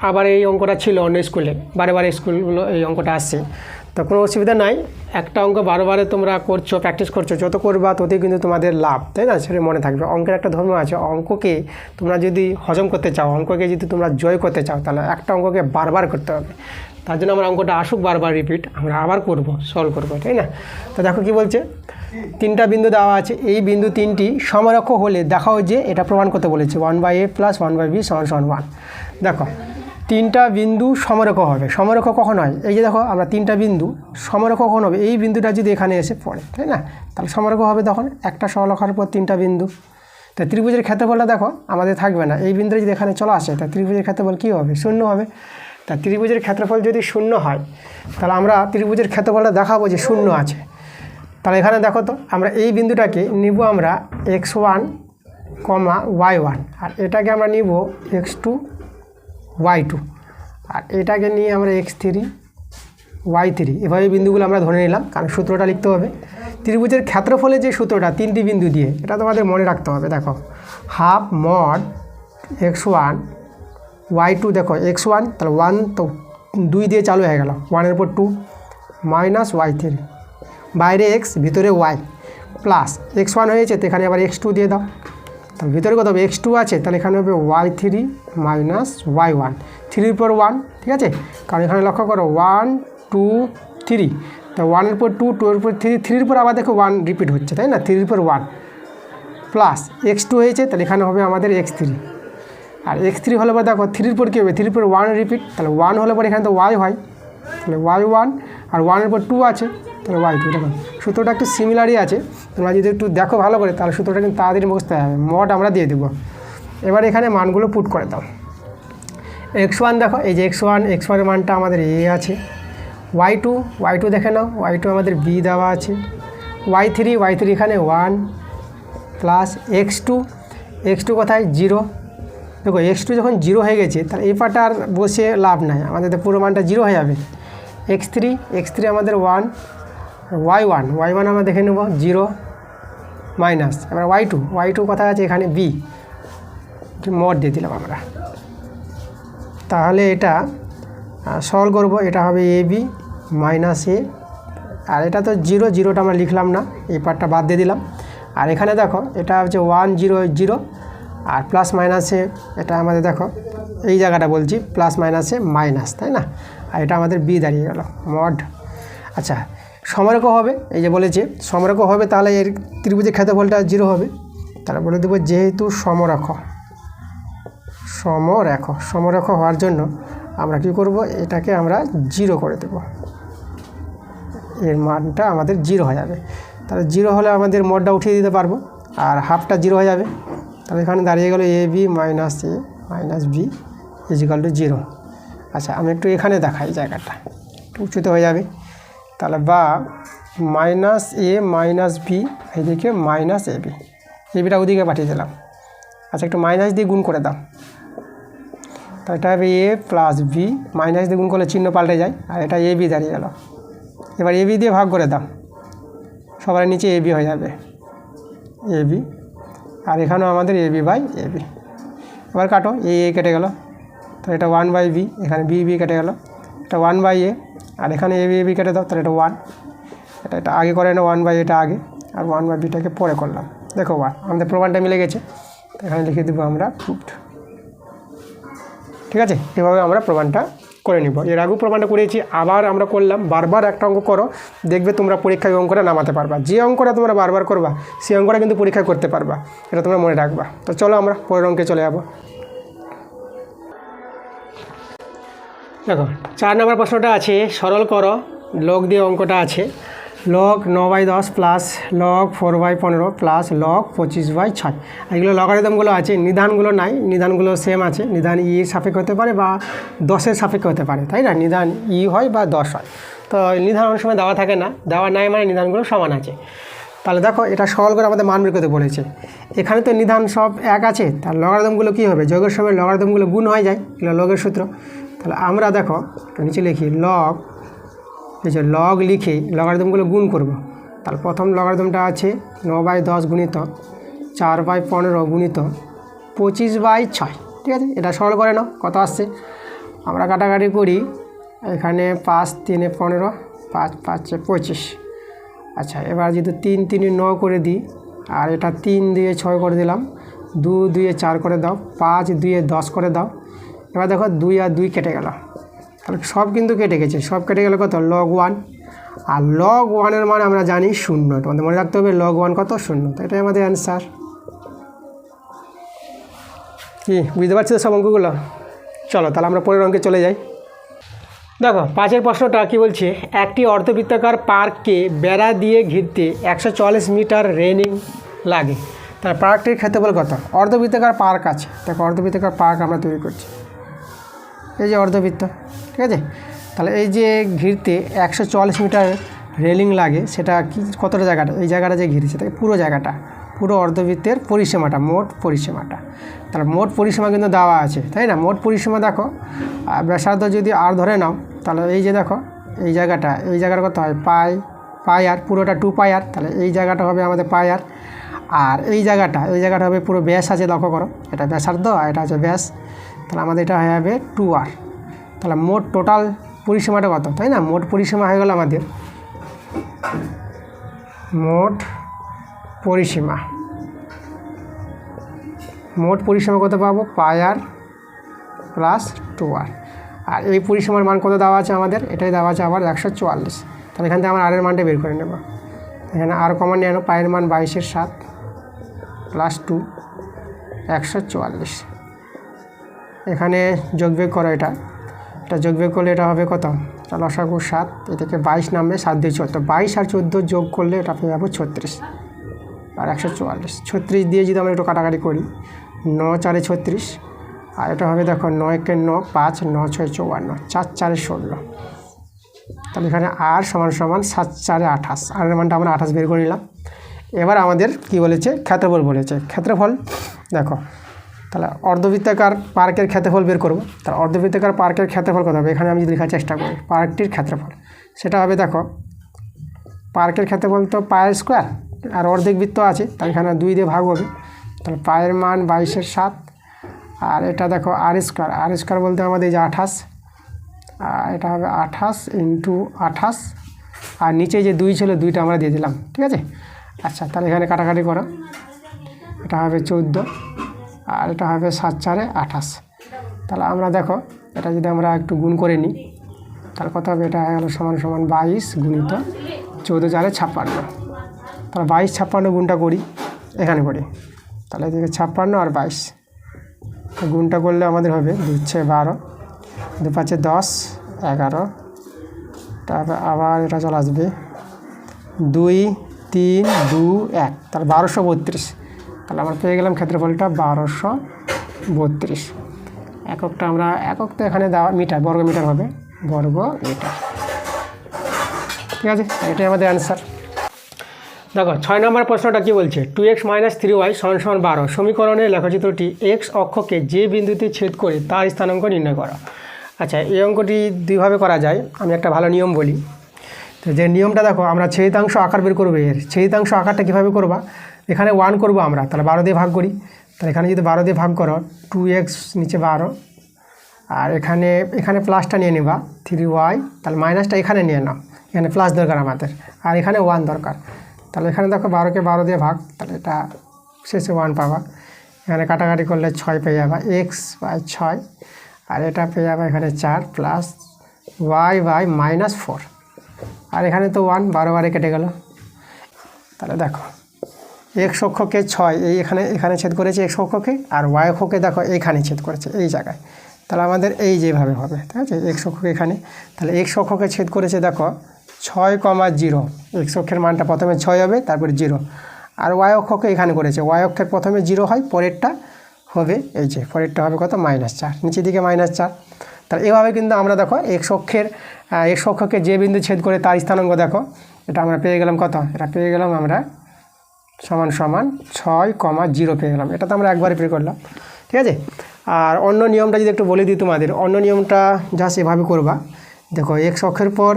আবার এই অঙ্কটা ছিল অন্য স্কুলে, বারে বারে স্কুলগুলো এই অঙ্কটা আসছে, তো কোনো অসুবিধা নাই। একটা অঙ্ক বারে তোমরা করছো, প্র্যাকটিস করছো, যত করবা ততই কিন্তু তোমাদের লাভ, তাই না, সেটা মনে থাকবে। অঙ্কের একটা ধর্ম আছে, অঙ্ককে তোমরা যদি হজম করতে চাও, অঙ্ককে যদি তোমরা জয় করতে চাও, তাহলে একটা অঙ্ককে বারবার করতে হবে। তার জন্য আমরা অঙ্কটা আসুক বারবার রিপিট, আমরা আবার করব, সলভ করবো, তাই না। তো দেখো কি বলছে, 3টা বিন্দু দেওয়া আছে, এই বিন্দু 3টি সমরক্ষ হলে দেখাও যে, এটা প্রমাণ করতে বলেছে 1/a + 1/b = 1। দেখো 3টা বিন্দু সমরক্ষ হবে, সমরক্ষ কখন হয়, এই যে দেখো আমরা 3টা বিন্দু সমরক্ষ কখন হবে, এই বিন্দুটা যদি এখানে এসে পড়ে, তাই না, তাহলে সমরক্ষ হবে তখন একটা সরলরেখার উপর 3টা বিন্দু। তো ত্রিভুজের ক্ষেত্রফলটা দেখো আমাদের থাকবে না, এই বিন্দুটা যদি এখানে চলে আসে, তা ত্রিভুজের ক্ষেত্রফল কী হবে, 0 হবে। তা ত্রিভুজের ক্ষেত্রফল যদি শূন্য হয় তাহলে আমরা ত্রিভুজের ক্ষেত্রফলটা দেখাবো যে শূন্য আছে। তাহলে এখানে দেখো তো আমরা এই বিন্দুটাকে নিব আমরা x1, y1, আর এটাকে আমরা নিব x2, y2, আর এটাকে নিয়ে আমরা x3, y3, এভাবে বিন্দুগুলো আমরা ধরে নিলাম, কারণ সূত্রটা লিখতে হবে ত্রিভুজের ক্ষেত্রফলের যে সূত্রটা 3টি বিন্দু দিয়ে, এটা তোমাদের মনে রাখতে হবে। দেখো হাফ মড x1, y2, দেখো x1 তাহলে 1 তো 2 দিয়ে চালু হয়ে গেল, 1-এর উপর 2 মাইনাস y3, বাইরে x ভিতরে y, প্লাস x1 হয়েছে তো এখানে আবার x2 দিয়ে দাও, তাহলে ভিতরে কত হবে x2 আছে, তাহলে এখানে হবে y3 মাইনাস y1, 3-এর উপর 1, ঠিক আছে, কারণ এখানে লক্ষ্য করো 1 2 3, তো 1-এর উপর 2, 2-এর উপর 3, 3-এর উপর আবার দেখো 1 রিপিট হচ্ছে, তাই না, 3-এর উপর 1 প্লাস x2 হয়েছে, তাহলে এখানে হবে আমাদের x3, আর x3 হলে পরে দেখো 3-এর উপর কী হবে, 3-এর উপর 1 রিপিট, তাহলে 1 হলে পরে এখানে তো y হয়, তাহলে y1, আর 1-এর উপর 2 আছে, তাহলে y2। দেখো সূত্রটা একটু সিমিলারই আছে, তোমরা যদি একটু দেখো ভালো করে তাহলে সূত্রটা কিন্তু তাড়াতাড়ি মুখস্থ হয়ে যাবে। মড আমরা দিয়ে দেবো। এবার এখানে মানগুলো পুট করে দাও। x1 দেখো এই যে x1 এর মানটা আমাদের a আছে, y2 দেখে নাও, y2 আমাদের b দেওয়া আছে, y3 এখানে 1 প্লাস x2 কোথায় 0, দেখো x2 যখন 0 হয়ে গেছে তাহলে এই পাটা আর বসে লাভ নাই, আমাদের তো পুরো মানটা 0 হয়ে যাবে। x3 আমাদের 1, y1 আমরা দেখে নেব 0 মাইনাস, এবার y2 কোথায় আছে, এখানে b, মড দিয়ে দিলাম আমরা। তাহলে এটা সলভ করব, এটা হবে ab মাইনাস a, আর এটা তো 0টা আমরা লিখলাম না, এই পার্টটা বাদ দিয়ে দিলাম। আর এখানে দেখো এটা হচ্ছে 1 0 0, আর প্লাস মাইনাসে এটা আমাদের দেখো এই জায়গাটা বলছি প্লাস মাইনাসে মাইনাস, তাই না, আর এটা আমাদের b দাঁড়িয়ে গেল মড। আচ্ছা সমরেখ হবে, এই যে বলেছে সমরেখ হবে, তাহলে এর ত্রিভুজের ক্ষেত্রফলটা 0 হবে, তাহলে বলে দেবো যেহেতু সমরেখ হওয়ার জন্য আমরা কি করব, এটাকে আমরা 0 করে দেব, এর মানটা আমাদের 0 হয়ে যাবে। তাহলে 0 হলে আমাদের মডটা উঠিয়ে দিতে পারবো, আর হাফটা 0 হয়ে যাবে, তাহলে এখানে দাঁড়িয়ে গেল ab minus a minus b is equal to 0। আচ্ছা আমি একটু এখানে দেখাই, জায়গাটা একটু উঁচুতে হয়ে যাবে, তাহলে বা মাইনাস a মাইনাস b, এইদিকে মাইনাস abটা ওদিকে পাঠিয়ে দিলাম। আচ্ছা একটু মাইনাস দিয়ে গুণ করে দাও, তাহলে এটা হবে a প্লাস b, মাইনাস দিয়ে গুণ করলে চিহ্ন পাল্টে যায়, আর এটা ab দাঁড়িয়ে গেল। এবার ab দিয়ে ভাগ করে দাও, সবার নিচে ab হয়ে যাবে ab, আর এখানেও আমাদের ab বাই ab। এবার কাটো, a কেটে গেল, তাহলে এটা 1 বাই b, এখানে b কেটে গেল, এটা 1 বাই a, আর এখানে ab কেটে দাও, তাহলে এটা 1, এটা আগে করে না 1 বাই এটা আগে, আর 1 বাই bটাকে পরে করলাম, দেখো 1, আমাদের প্রমাণটা মিলে গেছে, এখানে লিখে দেবো আমরা প্রুফড। ঠিক আছে, এভাবে আমরা প্রমাণটা করে নিব। এর আগেও প্রমাণটা করেছি, আবার আমরা করলাম, বারবার একটা অঙ্ক করো, দেখবে তোমরা পরীক্ষায় অঙ্কটা নামাতে পারবা। যে অঙ্কটা তোমরা বারবার করবা সেই অঙ্কটা কিন্তু পরীক্ষায় করতে পারবা, এটা তোমরা মনে রাখবা। তো চলো আমরা পরের অঙ্কে চলে যাব। দেখো 4 নম্বর প্রশ্নটা আছে, সরল করো, লগ দিয়ে অঙ্কটা আছে, log 9/10 plus log 4/15 plus log 25/6, এগুলো লগারিদমগুলো আছে, নিধানগুলো নাই, নিধানগুলো সেম আছে, নিধান ই সাপেক্ষে হতে পারে বা 10-এর সাপেক্ষে হতে পারে, তাই না, নিধান ই হয় বা 10 হয়, তো নিধান অনেক সময় দেওয়া থাকে না, দেওয়া নাই মানে নিধানগুলো সমান আছে। তাহলে দেখো এটা সরল করে আমাদের মান বের করতে বলেছে, এখানে তো নিধান সব এক আছে, তার লগারিদমগুলো কী হবে, যোগের সময় লগারিদমগুলো গুণ হয়ে যায়, এগুলো লগের সূত্র। তাহলে আমরা দেখো নিচে লিখি লগ, এই যে লগ লিখে লগারিদমগুলো গুণ করব, তাহলে প্রথম লগারিদমটা আছে 9/10 গুণিত 4/15 গুণিত 25/6, ঠিক আছে, এটা সরল করে নাও, কত আসছে, আমরা কাটাকাটি করি, এখানে 5 3 15, 5 5 25। আচ্ছা এবার যদি 3 3 9 করে দিই, আর এটা 3 দিয়ে 6 করে দিলাম, 2 2 4 করে দাও, 5 2 10 করে দাও। এবার দেখো 2 আর 2 কেটে গেল, তাহলে সব কিন্তু কেটে গেছে, সব কেটে গেলে কত, লগ 1, আর লগ 1-এর মান আমরা জানি 0, তোমাদের মনে রাখতে হবে লগ 1 কত, 0, তো এটাই আমাদের অ্যান্সার। কি বুঝতে পারছি তো সব অঙ্কগুলো? চলো তাহলে আমরা পরের অঙ্কে চলে যাই। দেখো 5-এর প্রশ্নটা কি বলছে, একটি অর্ধবৃত্তাকার পার্ককে বেড়া দিয়ে ঘিরতে 140 মিটার রেলিং লাগে, তার পার্কটির ক্ষেত্রফল কত? অর্ধবৃত্তাকার পার্ক আছে, দেখো অর্ধবৃত্তাকার পার্ক আমরা তৈরি করছি, এই যে অর্ধবৃত্ত, ঠিক আছে। তাহলে এই যে ঘিরতে 144 মিটার রেলিং লাগে, সেটা কি কতটা জায়গাটা, এই জায়গাটা যে ঘিরেছে তাই পুরো জায়গাটা, পুরো অর্ধবৃত্তের পরিসীমাটা, মোট পরিসীমাটা। তাহলে মোট পরিসীমা কিন্তু দেওয়া আছে, তাই না। মোট পরিসীমা দেখো, ব্যাসার্ধ যদি আর ধরে নাও, তাহলে এই যে দেখো এই জায়গাটা কত হয়, পাই আর, পুরোটা 2 পাই আর, তাহলে এই জায়গাটা হবে আমাদের পাই আর। আর এই জায়গাটা হবে পুরো ব্যাস আছে, লক্ষ্য করো, এটা ব্যাসার্ধ আর এটা হচ্ছে ব্যাস, তাহলে আমাদের এটা হয়ে যাবে 2 আর। তাহলে মোট টোটাল পরিসীমাটা কত, তাই না। মোট পরিসীমা হয়ে গেল আমাদের, মোট পরিসীমা কত পাবো, পাই আর প্লাস 2 আর। আর এই পরিসীমার মান কত দেওয়া আছে আমাদের, এটাই দেওয়া আছে আবার 144। তাহলে এখান থেকে আমরা আর এর মানটা বের করে নেব। এখানে আর কমন নিয়ে আনো, পায়ের মান 22/7 প্লাস 2 144। এখানে যোগবিয়োগ করো, এটা যোগবিয়োগ করলে এটা হবে কত, লসাগু 7, এ থেকে 22 নামবে, 7 দিয়ে 14, 22 আর 14 যোগ করলে এটা পেয়ে যাবো 36 আর 144। 36 দিয়ে যদি আমরা একটু কাটাকাটি করি, 9 4 36, আর এটা হবে দেখো 9 কে 9, 5 9 6 54, 4 4 16। তাহলে এখানে আর সমান 7 4 28, আর এর মানটা আমরা 28 বের করে নিলাম। এবার আমাদের কি বলেছে, ক্ষেত্রফল বলেছে। ক্ষেত্রফল দেখো, তাহলে অর্ধবৃত্তাকার পার্কের ক্ষেত্রফল বের করব। তাহলে অর্ধবৃত্তাকার পার্কের ক্ষেত্রফল কত হবে, এখানে আমি যদি লেখার চেষ্টা করি পার্কটির ক্ষেত্রফল, সেটা হবে দেখো, পার্কের ক্ষেত্রফল তো পায়ের স্কোয়ার, আর অর্ধেক বৃত্ত আছে, তাই এখানে 2 দিয়ে ভাগ হবে। তাহলে পায়ের মান 22/7, আর এটা দেখো আর স্কোয়ার বলতে আমাদের এই যে 28, আর এটা হবে 28 × 28, আর নিচে যে 2 ছিল 2টা আমরা দিয়ে দিলাম, ঠিক আছে। আচ্ছা, তাহলে এখানে কাটাকাটি করো, এটা হবে 14, আর এটা হবে 7 4 28। তাহলে আমরা দেখো, এটা যদি আমরা একটু গুণ করে নিই, তাহলে কত হবে, এটা হয়ে গেল সমান 22 গুণিত 14 4 56। তাহলে 22 56 গুণটা করি, এখানে করি, তাহলে এদিকে 56 আর 22 গুণটা করলে আমাদের হবে 2 6 12, 2 5 10 11, তারপর আবার এটা চলে আসবে 2 3 2 1, তাহলে 1232। তাহলে আমরা পেয়ে গেলাম ক্ষেত্রফলটা 1232। এককটা আমরা, একক তো এখানে দেওয়া মিটার, বর্গ মিটার হবে, বর্গ মিটার, ঠিক আছে। এটাই আমাদের অ্যান্সার। দেখো 6 নম্বর প্রশ্নটা কি বলছে, 2x - 3y = 12 সমীকরণের লেখচিত্রটি x অক্ষকে যে বিন্দুতে ছেদ করে তার স্থানাঙ্ক নির্ণয় করা। আচ্ছা, এই অঙ্কটি দুইভাবে করা যায়, আমি একটা ভালো নিয়ম বলি। তো যে নিয়মটা দেখো, আমরা ছেদিতাংশ আকার বের করবো, এর ছেদিতাংশ আকারটা কীভাবে করবা, এখানে 1 করবো আমরা, তাহলে 12 দিয়ে ভাগ করি। তাহলে এখানে যদি 12 দিয়ে ভাগ করো, 2x নিচে 12, আর এখানে প্লাসটা নিয়ে নেবা 3y, তাহলে মাইনাসটা এখানে নিয়ে নাও, এখানে প্লাস দরকার আমাদের, আর এখানে 1 দরকার। তাহলে এখানে দেখো 12কে 12 দিয়ে ভাগ, তাহলে এটা শেষে 1 পাবা। এখানে কাটাকাটি করলে 6 পেয়ে যাবা, x/6, আর এটা পেয়ে যাবে এখানে 4 প্লাস y/-4, আর এখানে তো 1 12 বারে কেটে গেল। তাহলে দেখো x অক্ষকে 6 এখানে ছেদ করেছে x অক্ষকে, আর y অক্ষকে দেখো এইখানে ছেদ করেছে এই জায়গায়। তাহলে আমাদের এই যেভাবে হবে, ঠিক আছে, x অক্ষকে এখানে, তাহলে x অক্ষকে ছেদ করেছে দেখো 6,0, x অক্ষের মানটা প্রথমে 6 হবে, তারপরে 0, আর y অক্ষকে এখানে করেছে, y অক্ষের প্রথমে 0 হয়, পরেরটা হবে এই যে, পরেরটা হবে কত, -4, নিচের দিকে -4। তাহলে এভাবে কিন্তু আমরা দেখো x অক্ষকে যে বিন্দু ছেদ করে তার স্থানাঙ্ক দেখো, এটা আমরা পেয়ে গেলাম কত, এটা পেয়ে গেলাম আমরা সমান 6,0 পেয়ে গেলাম। এটা তো আমরা একবারে বের করলাম, ঠিক আছে। আর অন্য নিয়মটা যদি একটু বলে দিই তোমাদের, অন্য নিয়মটা যা সেভাবে করবা। দেখো x অক্ষের পর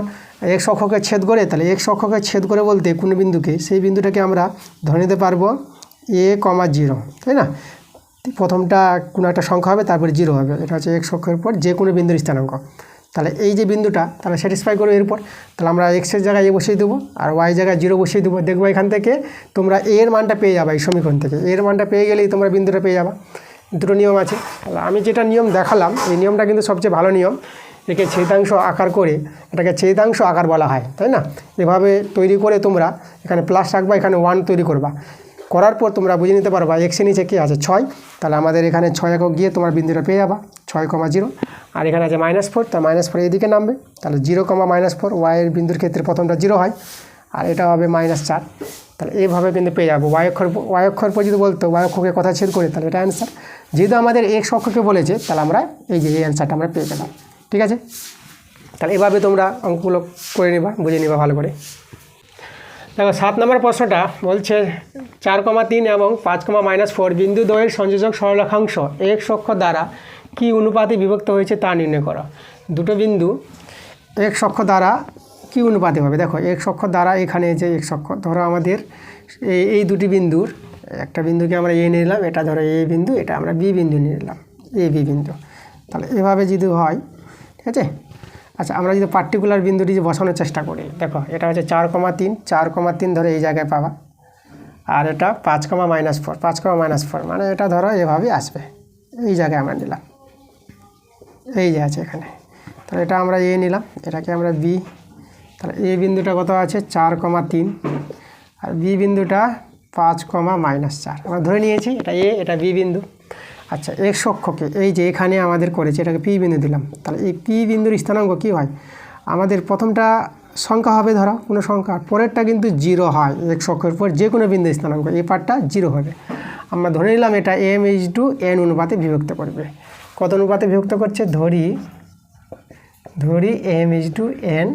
x অক্ষকে ছেদ করে, তাহলে x অক্ষকে ছেদ করে বলতে কোনো বিন্দুকে, সেই বিন্দুটাকে আমরা ধরে নিতে পারবো a,0, তাই না। প্রথমটা কোনো একটা সংখ্যা হবে, তারপরে 0 হবে, এটা হচ্ছে x অক্ষের পর যে কোনো বিন্দুর স্থানাঙ্ক। তাহলে এই যে বিন্দুটা, তাহলে স্যাটিসফাই করবে এরপর, তাহলে আমরা এক্সের জায়গায় a বসিয়ে দেবো, আর y জায়গায় 0 বসিয়ে দেবো। দেখবো এখান থেকে তোমরা এর মানটা পেয়ে যাবে, এই সমীকরণ থেকে এর মানটা পেয়ে গেলেই তোমরা বিন্দুটা পেয়ে যাবা। দুটো নিয়ম আছে, তাহলে আমি যেটা নিয়ম দেখালাম, এই নিয়মটা কিন্তু সবচেয়ে ভালো নিয়ম। একে ছেদাংশ আকার করে, এটাকে ছেদাংশ আকার বলা হয়, তাই না। এভাবে তৈরি করে তোমরা এখানে প্লাস রাখবা, এখানে 1 তৈরি করবা, করার পর তোমরা বুঝে নিতে পারবা এক্সের নিচে কী আছে, 6। তাহলে আমাদের এখানে 6 একক গিয়ে তোমার বিন্দুটা পেয়ে যাবা 6,0, আর এখানে আছে -4, তা -4 এইদিকে নামবে, তাহলে 0, -4 y এর বিন্দুর ক্ষেত্রে প্রথমটা 0 হয়, আর এটা হবে -4। তাহলে এইভাবে কিন্তু পেয়ে যাবো। ওয়াই অক্ষর পর যদি বলতো ওয়াই অক্ষকে কথা ছেদ করে, তাহলে এটা অ্যান্সার। যেহেতু আমাদের এক্স অক্ষকে বলেছে, তাহলে আমরা এই যে এই অ্যান্সারটা আমরা পেয়ে গেলাম। ঠিক আছে, তাহলে এভাবে তোমরা অঙ্কগুলো করে নিবা, বুঝে নিবা ভালো করে। দেখো 7 নম্বর প্রশ্নটা বলছে 4,3 এবং 5,-4 বিন্দু দ্বয়ের সংযোজক সরলরেখাংশ এক্স অক্ষ দ্বারা কি অনুপাতে বিভক্ত হয়েছে তা নির্ণয় করো। দুটো বিন্দু এক্স অক্ষ দ্বারা কি অনুপাতে হবে? দেখো এক্স অক্ষ দ্বারা এখানে যে এক্স অক্ষ, ধরো আমাদের এই দুটি বিন্দুর একটা বিন্দুকে আমরা এ নিলাম, এটা ধরো এ বিন্দু, এটা আমরা বি বিন্দু নিয়ে নিলাম, এ বি বিন্দু। তাহলে এভাবে যদি হয়, ঠিক আছে। আচ্ছা, আমরা যদি পার্টিকুলার বিন্দুটি যে বসানোর চেষ্টা করি, দেখো এটা হচ্ছে 4,3 ধরো এই জায়গায় পাবা, আর এটা 5,-4 মানে এটা ধরো এভাবে আসবে, এই জায়গায় আমরা নিলাম, এই যে আছে এখানে। তাহলে এটা আমরা এ নিলাম, এটাকে আমরা বি। তাহলে এ বিন্দুটা কত আছে 4,3, আর বি বিন্দুটা 5,-4 আমরা ধরে নিয়েছি, এটা এ, এটা বি বিন্দু। আচ্ছা, এক্স অক্ষকে এই যে এখানে আমাদের করেছে, এটাকে পি বিন্দু দিলাম। তাহলে এই পি বিন্দুর স্থানাঙ্ক কী হয়? আমাদের প্রথমটা সংখ্যা হবে, ধরো কোনো সংখ্যা, পরেরটা কিন্তু 0 হয়। এক্স অক্ষের পর যে কোনো বিন্দু স্থানাঙ্ক এই পার্টটা 0 হবে। আমরা ধরে নিলাম এটা m/n অনুপাতে বিভক্ত করবে। কত অনুপাতে বিভক্ত করছে? ধরি m/n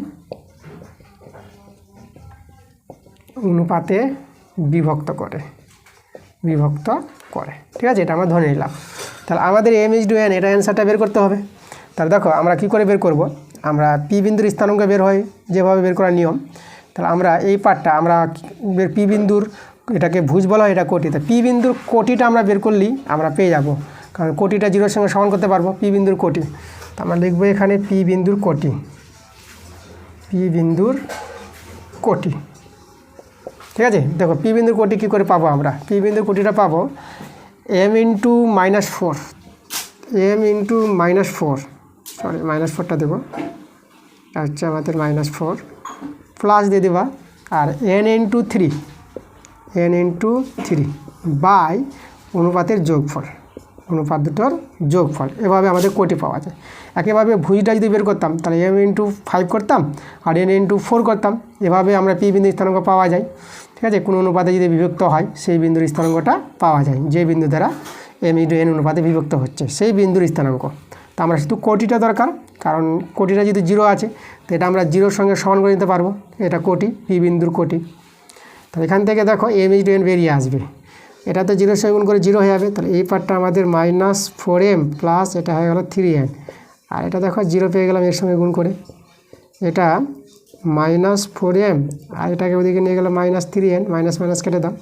অনুপাতে বিভক্ত করে, ঠিক আছে, এটা আমরা ধরে নিলাম। তাহলে আমাদের m/n এটা অ্যান্সারটা বের করতে হবে। তাহলে দেখো আমরা কি করে বের করব? আমরা পি বিন্দুর স্থানাঙ্ক বের হয় যেভাবে বের করার নিয়ম। তাহলে আমরা এই পার্টটা আমরা পি বিন্দুর, এটাকে ভুজ বলা হয়, এটা কোটি। তা পি বিন্দুর কোটিটা আমরা বের করলেই আমরা পেয়ে যাব, কারণ কোটিটা 0-এর সঙ্গে সমান করতে পারবো, পি বিন্দুর কোটি। তা আমরা লিখবো এখানে পি বিন্দুর কোটি, ঠিক আছে। দেখো পি বিন্দুর কোটি কী করে পাবো? আমরা পি বিন্দুর কোটিটা পাবো m/-4, সরি -4টা দেবো, হচ্ছে আমাদের -4 প্লাস দিয়ে দেবা, আর n/3 বাই অনুপাতের যোগফল, অনুপাত দুটোর যোগফল। এভাবে আমাদের কোটি পাওয়া যায়। একইভাবে ভুজটা যদি বের করতাম, তাহলে m/5 করতাম আর n/4 করতাম। এভাবে আমরা পি বিন্দুর স্থানাঙ্ক পাওয়া যায়, ঠিক আছে। কোনো অনুপাতে যদি বিভক্ত হয়, সেই বিন্দুর স্থানাঙ্কটা পাওয়া যায়, যে বিন্দু দ্বারা m/n অনুপাতে বিভক্ত হচ্ছে সেই বিন্দুর স্থানাঙ্ক। তো আমরা শুধু কোটিটা দরকার, কারণ কোটিটা যদি 0 আছে, তো এটা আমরা 0-এর সঙ্গে সমান করে নিতে পারবো, এটা কোটি, পি বিন্দুর কোটি। তো এখান থেকে দেখো m/n বেরিয়ে আসবে, এটা তো 0-এর সঙ্গে গুণ করে 0 হয়ে যাবে। তাহলে এই পার্টটা আমাদের -4m প্লাস এটা হয়ে গেল 3n, আর এটা দেখো 0 পেয়ে গেলাম এর সঙ্গে গুণ করে, এটা -4m, আর এটাকে ওদিকে নিয়ে গেল -3n, মাইনাস কেটে দাও।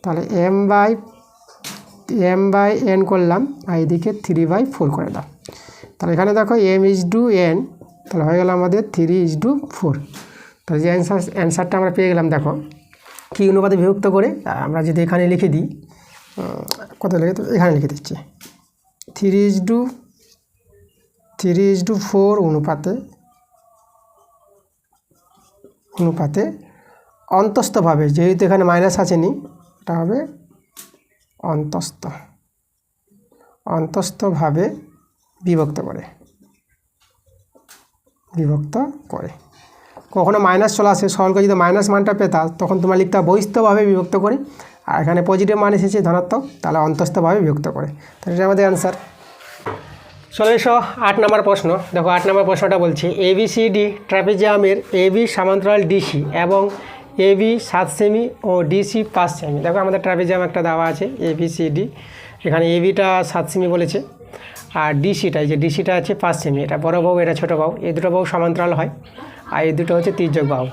তাহলে m/n করলাম, আর এদিকে 3/4 করে দাও। তাহলে এখানে দেখো m/n, তাহলে হয়ে গেল আমাদের 3/4। তাহলে যে অ্যান্সারটা আমরা পেয়ে গেলাম, দেখো কী অনুপাতে বিভক্ত করে। আমরা যদি এখানে লিখে দিই, কত লিখে, তো এখানে লিখে দিচ্ছি 3/4 অনুপাতে অন্তস্থভাবে, যেহেতু এখানে মাইনাস আসেনি, এটা হবে অন্তস্থভাবে বিভক্ত করে। কখনো মাইনাস চলে আসে, সরল করে যদি মাইনাস মানটা পেতা, তখন তোমার লিখতে বহিস্থভাবে বিভক্ত করে, আর এখানে পজিটিভ মান এসেছে ধনাত্মক, তাহলে অন্তস্থভাবে বিভক্ত করে। তাহলে এটা আমাদের অ্যান্সার। চলে এসো 8 নম্বর প্রশ্ন। দেখো 8 নম্বর প্রশ্নটা বলছে ABCD ট্রাপিজিয়ামের AB সমান্তরাল DC এবং AB 7 সেমি ও DC 5 সেমি। দেখো আমাদের ট্রাপিজিয়াম একটা দেওয়া আছে ABCD, এখানে ABটা 7 সেমি বলেছে, আর ডিসিটা, এই যে ডিসিটা আছে 5 সেমি, এটা বড় বাহু, এটা ছোটো বাহু, এই দুটো বাহু সমান্তরাল হয়, আর এই দুটো হচ্ছে তির্যক বাহু।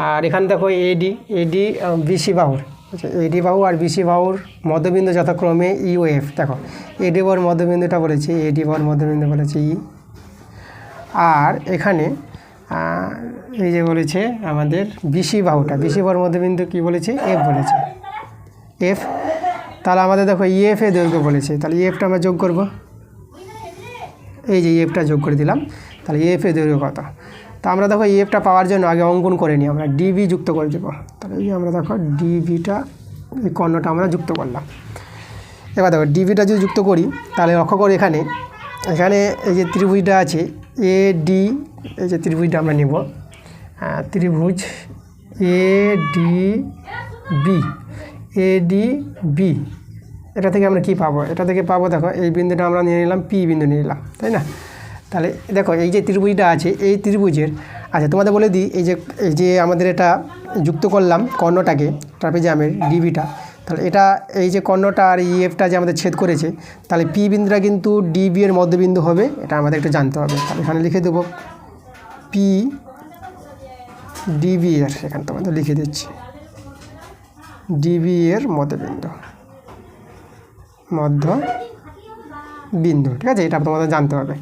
আর এখানে দেখো এডি বিসি বাহুর, আচ্ছা এডি বাহু আর বিসি বাহুর মধ্যবিন্দু যথাক্রমে ই ও এফ। দেখো এডি বাহুর মধ্যবিন্দুটা বলেছি, এডি বাহুর মধ্যবিন্দু বলেছি ই, আর এখানে এই যে বলেছে আমাদের বিসি বাহুটা, বিসি বাহুর মধ্যবিন্দু কী বলেছে? এফ বলেছে, এফ। তাহলে আমাদের দেখো ইএফ এ দৈর্ঘ্য বলেছে, তাহলে ইএফটা আমরা যোগ করব, এই যে ইএফটা যোগ করে দিলাম। তাহলে ইএফ এ দৈর্ঘ্য কত? তা আমরা দেখো ইএফটা পাওয়ার জন্য আগে অঙ্কন করে নিই, আমরা ডিবি যুক্ত করে দেবো। তাহলে এই আমরা দেখো ডিবিটা, এই কর্ণটা আমরা যুক্ত করলাম। এবার দেখো ডিবিটা যদি যুক্ত করি, তাহলে লক্ষ্য করে এখানে এই যে ত্রিভুজটা আছে এডি, এই যে ত্রিভুজটা আমরা নেব, ত্রিভুজ ADB ADB এটা থেকে আমরা কি পাবো? এটা থেকে পাবো দেখো এই বিন্দুটা আমরা নিয়ে নিলাম, পি বিন্দু নিয়ে নিলাম, তাই না? তাহলে দেখো এই যে ত্রিভুজটা আছে, এই ত্রিভুজের, আচ্ছা তোমাদের বলে দিই, এই যে আমাদের এটা যুক্ত করলাম কর্ণটাকে ট্রাপিজিয়ামের ডিবিটা, তাহলে এটা এই যে কর্ণটা আর ইএফটা যে আমাদের ছেদ করেছে, তাহলে পি বিন্দুটা কিন্তু ডিবি এর মধ্যবিন্দু হবে, এটা আমাদের একটু জানতে হবে। তাহলে এখানে লিখে দেবো পি ডিবি এর, এখানে তোমাদের লিখে দিচ্ছি ডিবি এর মধ্যবিন্দু, ঠিক আছে? এটা তোমাদের জানতে হবে।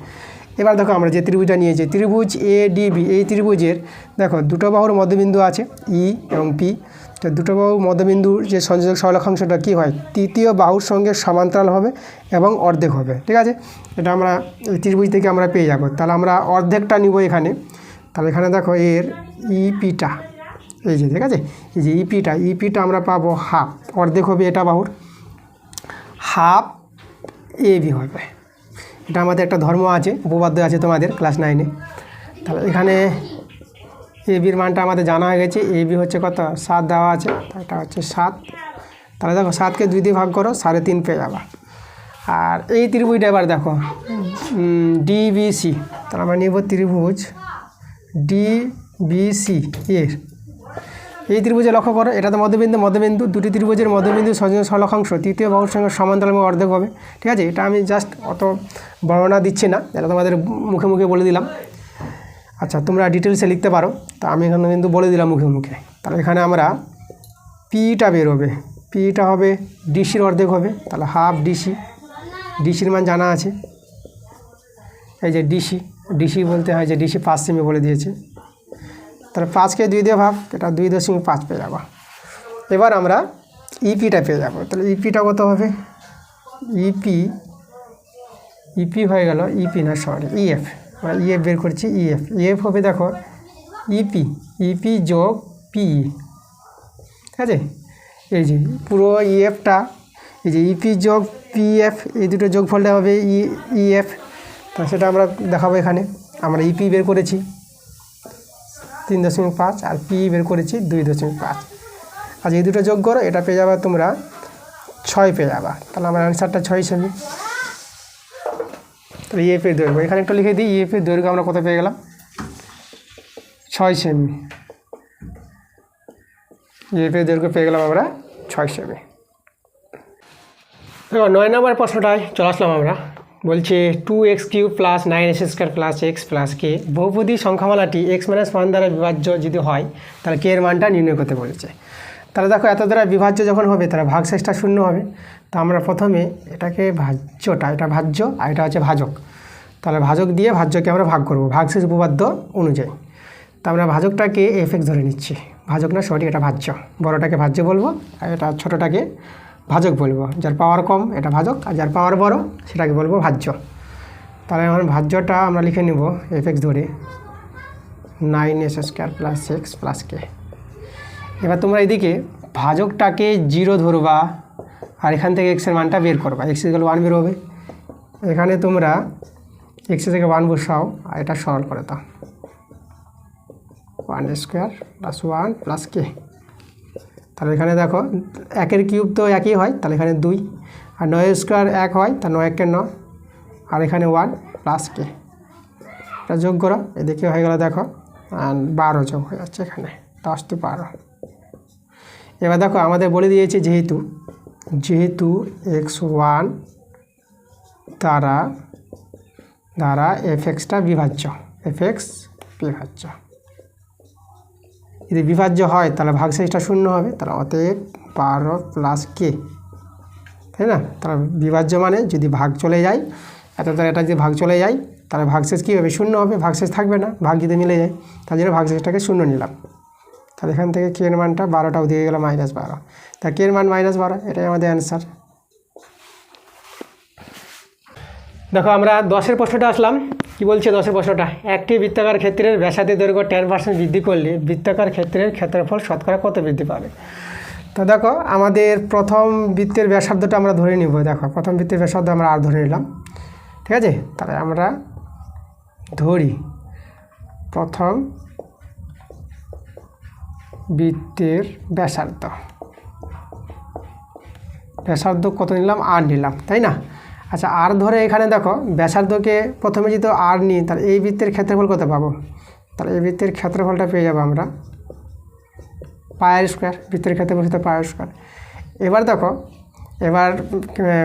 এবার দেখো আমরা যে ত্রিভুজটা নিয়েছি, ত্রিভুজ ADB, এই ত্রিভুজের দেখো দুটো বাহুর মধ্যবিন্দু আছে ই এবং পি। তো দুটো বাহুর মধ্যবিন্দুর যে সংযোজক সরলরেখাংশটা কী হয়, তৃতীয় বাহুর সঙ্গে সমান্তরাল হবে এবং অর্ধেক হবে, ঠিক আছে? এটা আমরা এই ত্রিভুজ থেকে আমরা পেয়ে যাব। তাহলে আমরা অর্ধেকটা নিব এখানে। তাহলে এখানে দেখো এর ইপিটা, এই যে ঠিক আছে, এই যে ইপিটা আমরা পাবো হাফ, অর্ধেক হবে এটা বাহুর, হাফ AB হবে। এটা আমাদের একটা ধর্ম আছে, উপপাদ্য আছে তোমাদের ক্লাস 9-এ। তাহলে এখানে ABর মানটা আমাদের জানা হয়ে গেছে, AB হচ্ছে কত, 7 দেওয়া আছে, এটা হচ্ছে 7। তাহলে দেখো 7কে 2 দিয়ে ভাগ করো, 3.5 পেয়ে যাবা। আর এই ত্রিভুজটা এবার দেখো DBC, তাহলে আমরা নিব ত্রিভুজ DBC এর এই ত্রিভুজে লক্ষ্য করো, এটা তো মধ্যবিন্দু, দুটি ত্রিভুজের মধ্যবিন্দু সংযোজক সরলরেখাংশ তৃতীয় বাহুর সঙ্গে সমান্তরাল এবং অর্ধেক হবে, ঠিক আছে? এটা আমি জাস্ট অত বর্ণনা দিচ্ছি না, এটা তোমাদের মুখে মুখে বলে দিলাম। আচ্ছা তোমরা ডিটেলসে লিখতে পারো, তা আমি এখানে কিন্তু বলে দিলাম মুখে মুখে। তাহলে এখানে আমরা পিটা বেরোবে, পিটা হবে ডিসির অর্ধেক হবে, তাহলে হাফ ডিসির মান জানা আছে, এই যে ডিসি বলতে হয় যে ডিসি 5 সেমি বলে দিয়েছে। তাহলে 5কে 2 দিয়ে ভাগ, এটা 2.5 পেয়ে যাবো। এবার আমরা ইপিটা পেয়ে যাব। তাহলে ইপিটা কত হবে, ইপি হয়ে গেল, ইপি না সরি ইএফ, আমরা ইএফ বের করছি, ইএফ হবে দেখো ইপি যোগ পিই, ঠিক আছে? এই যে পুরো ইএফটা, এই যে ইপি যোগ পিএফ, এই দুটো যোগফলটা হবে ইএফ। তা সেটা আমরা দেখাবো এখানে। আমরা ইপি বের করেছি 3.5 আর পি বের করেছি 2.5। আচ্ছা এই দুটো যোগ করো, এটা পেয়ে যাবা তোমরা 6 পেয়ে যাবা। তাহলে আমার অ্যান্সারটা 6 সেমি। তাহলে ইএফের দৈর্ঘ্য এখানে একটু লিখে দিই, ইএফের দৈর্ঘ্য আমরা কত পেয়ে গেলাম, 6 সেমি। ইএফের দৈর্ঘ্য পেয়ে গেলাম আমরা 6 সেমি। 9 নম্বর প্রশ্নটায় চলে আসলাম আমরা। বলছে 2x³ + 9s² + x + k বহুপদী সংখ্যামালাটি x - 1 দ্বারা বিভাজ্য যদি হয়, তাহলে k এর মানটা নির্ণয় করতে বলেছে। তাহলে দেখো এত দ্বারা বিভাজ্য যখন হবে, তাহলে ভাগশেষটা 0 হবে। তো আমরা প্রথমে এটাকে এটা ভাজ্য আর এটা হচ্ছে ভাজক। তাহলে ভাজক দিয়ে ভাজ্যকে আমরা ভাগ করব ভাগশেষ উপপাদ্য অনুযায়ী। তা আমরা ভাজকটাকে fx ধরে নিচ্ছি, ভাজক না সরি এটা ভাজ্য, বড়টাকে ভাজ্য বলবো আর এটা ছোটোটাকে ভাজক বলবো। যার পাওয়ার কম এটা ভাজক, আর যার পাওয়ার বড় সেটাকে বলবো ভাজ্য। তাহলে আমার ভাজ্যটা আমরা লিখে নেব fx ধরে 9s² + x + k। এবার তোমরা এদিকে ভাজকটাকে 0 ধরবা আর এখান থেকে x এর মানটা বের করবা, x = 1 বের হবে। এখানে তোমরা x থেকে 1 বসাও আর এটা সরল করে দাও, 1² + 1 + k। তাহলে এখানে দেখো 1 এর কিউব তো একই হয়, তাহলে এখানে 2, আর 9² 1 হয়, তা 9 × 9, আর এখানে 1 + k। এটা যোগ করো, এদিকে হয়ে গেল দেখো 12 যোগ হয়ে যাচ্ছে এখানে, 10 × 12। এবার দেখো আমাদের বলে দিয়েছে যেহেতু x1 দ্বারা fxটা বিভাজ্য, fx বিভাজ্য, যদি বিভাজ্য হয় তাহলে ভাগশেষটা 0 হবে। তাহলে অতএব 12 + k, তাই না? তাহলে বিভাজ্য মানে যদি ভাগ চলে যায়, এত দ্বারা এটা যদি ভাগ চলে যায় তাহলে ভাগশেষ কী হবে, 0 হবে, ভাগশেষ থাকবে না, ভাগ যদি মিলে যায়, তার জন্য ভাগশেষটাকে 0 নিলাম। তাহলে এখান থেকে k এর মানটা 12টাও দিয়ে গেল -12, তা k এর মান -12, এটাই আমাদের অ্যান্সার। দেখো আমরা 10-এর প্রশ্নটা আসলাম। কি বলছে 10-এর প্রশ্নটা, একটি বৃত্তাকার ক্ষেত্রের ব্যাসার্ধের দৈর্ঘ্য 10% বৃদ্ধি করলে বৃত্তাকার ক্ষেত্রের ক্ষেত্রফল শতকরা কত বৃদ্ধি পাবে? তো দেখো আমাদের প্রথম বৃত্তের ব্যাসার্ধটা আমরা ধরে নিব। দেখো প্রথম বৃত্তের ব্যাসার্ধ আমরা আর ধরে নিলাম, ঠিক আছে? তাহলে আমরা ধরি প্রথম বৃত্তের ব্যাসার্ধ কত নিলাম, আর নিলাম, তাই না? আচ্ছা, আর ধরে এখানে দেখো ব্যাসার্ধকে প্রথমে যদি আর নিই, তাহলে এই বৃত্তের ক্ষেত্রফল কত পাবো? তাহলে এই বৃত্তের ক্ষেত্রফলটা পেয়ে যাবো আমরা পায়ের স্কোয়ার, বৃত্তের ক্ষেত্রফল সাথে পায়ের স্কোয়ার। এবার দেখো, এবার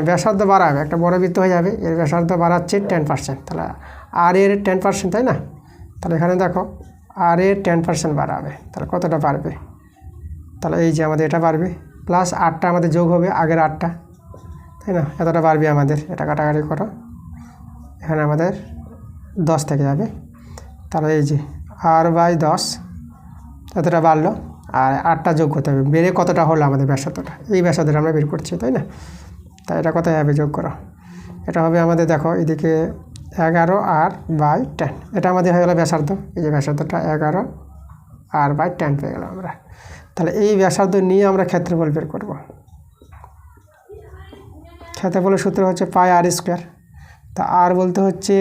ব্যাসার্ধ বাড়াবে, একটা বড় বৃত্ত হয়ে যাবে, এর ব্যাসার্ধ বাড়াচ্ছে 10%, তাহলে আর এর 10%, তাই না? তাহলে এখানে দেখো আর এর 10% বাড়াবে, তাহলে কতটা বাড়বে? তাহলে এই যে আমাদের এটা বাড়বে, প্লাস 8টা আমাদের যোগ হবে আগের 8টা, তাই না? এতটা বাড়বে আমাদের, এটা কাটাকাটি করো, এখানে আমাদের 10 থেকে যাবে, তাহলে এই যে r/10 এতটা বাড়লো, আর 8টা যোগ করতে হবে, বেড়ে কতটা হলো আমাদের ব্যাসার্ধটা, এই ব্যাসার্ধটা আমরা বের করছি, তাই না? তাই এটা কত হবে যোগ করো, এটা হবে আমাদের দেখো এদিকে 11r/10, এটা আমাদের হয়ে গেলো ব্যাসার্ধ, এই যে ব্যাসার্ধটা 11r/10 পেয়ে গেল আমরা। তাহলে এই ব্যাসার্ধ নিয়ে আমরা ক্ষেত্রফল বের করব। ক্ষেত্রফলের সূত্র হচ্ছে πr², তা আর বলতে হচ্ছে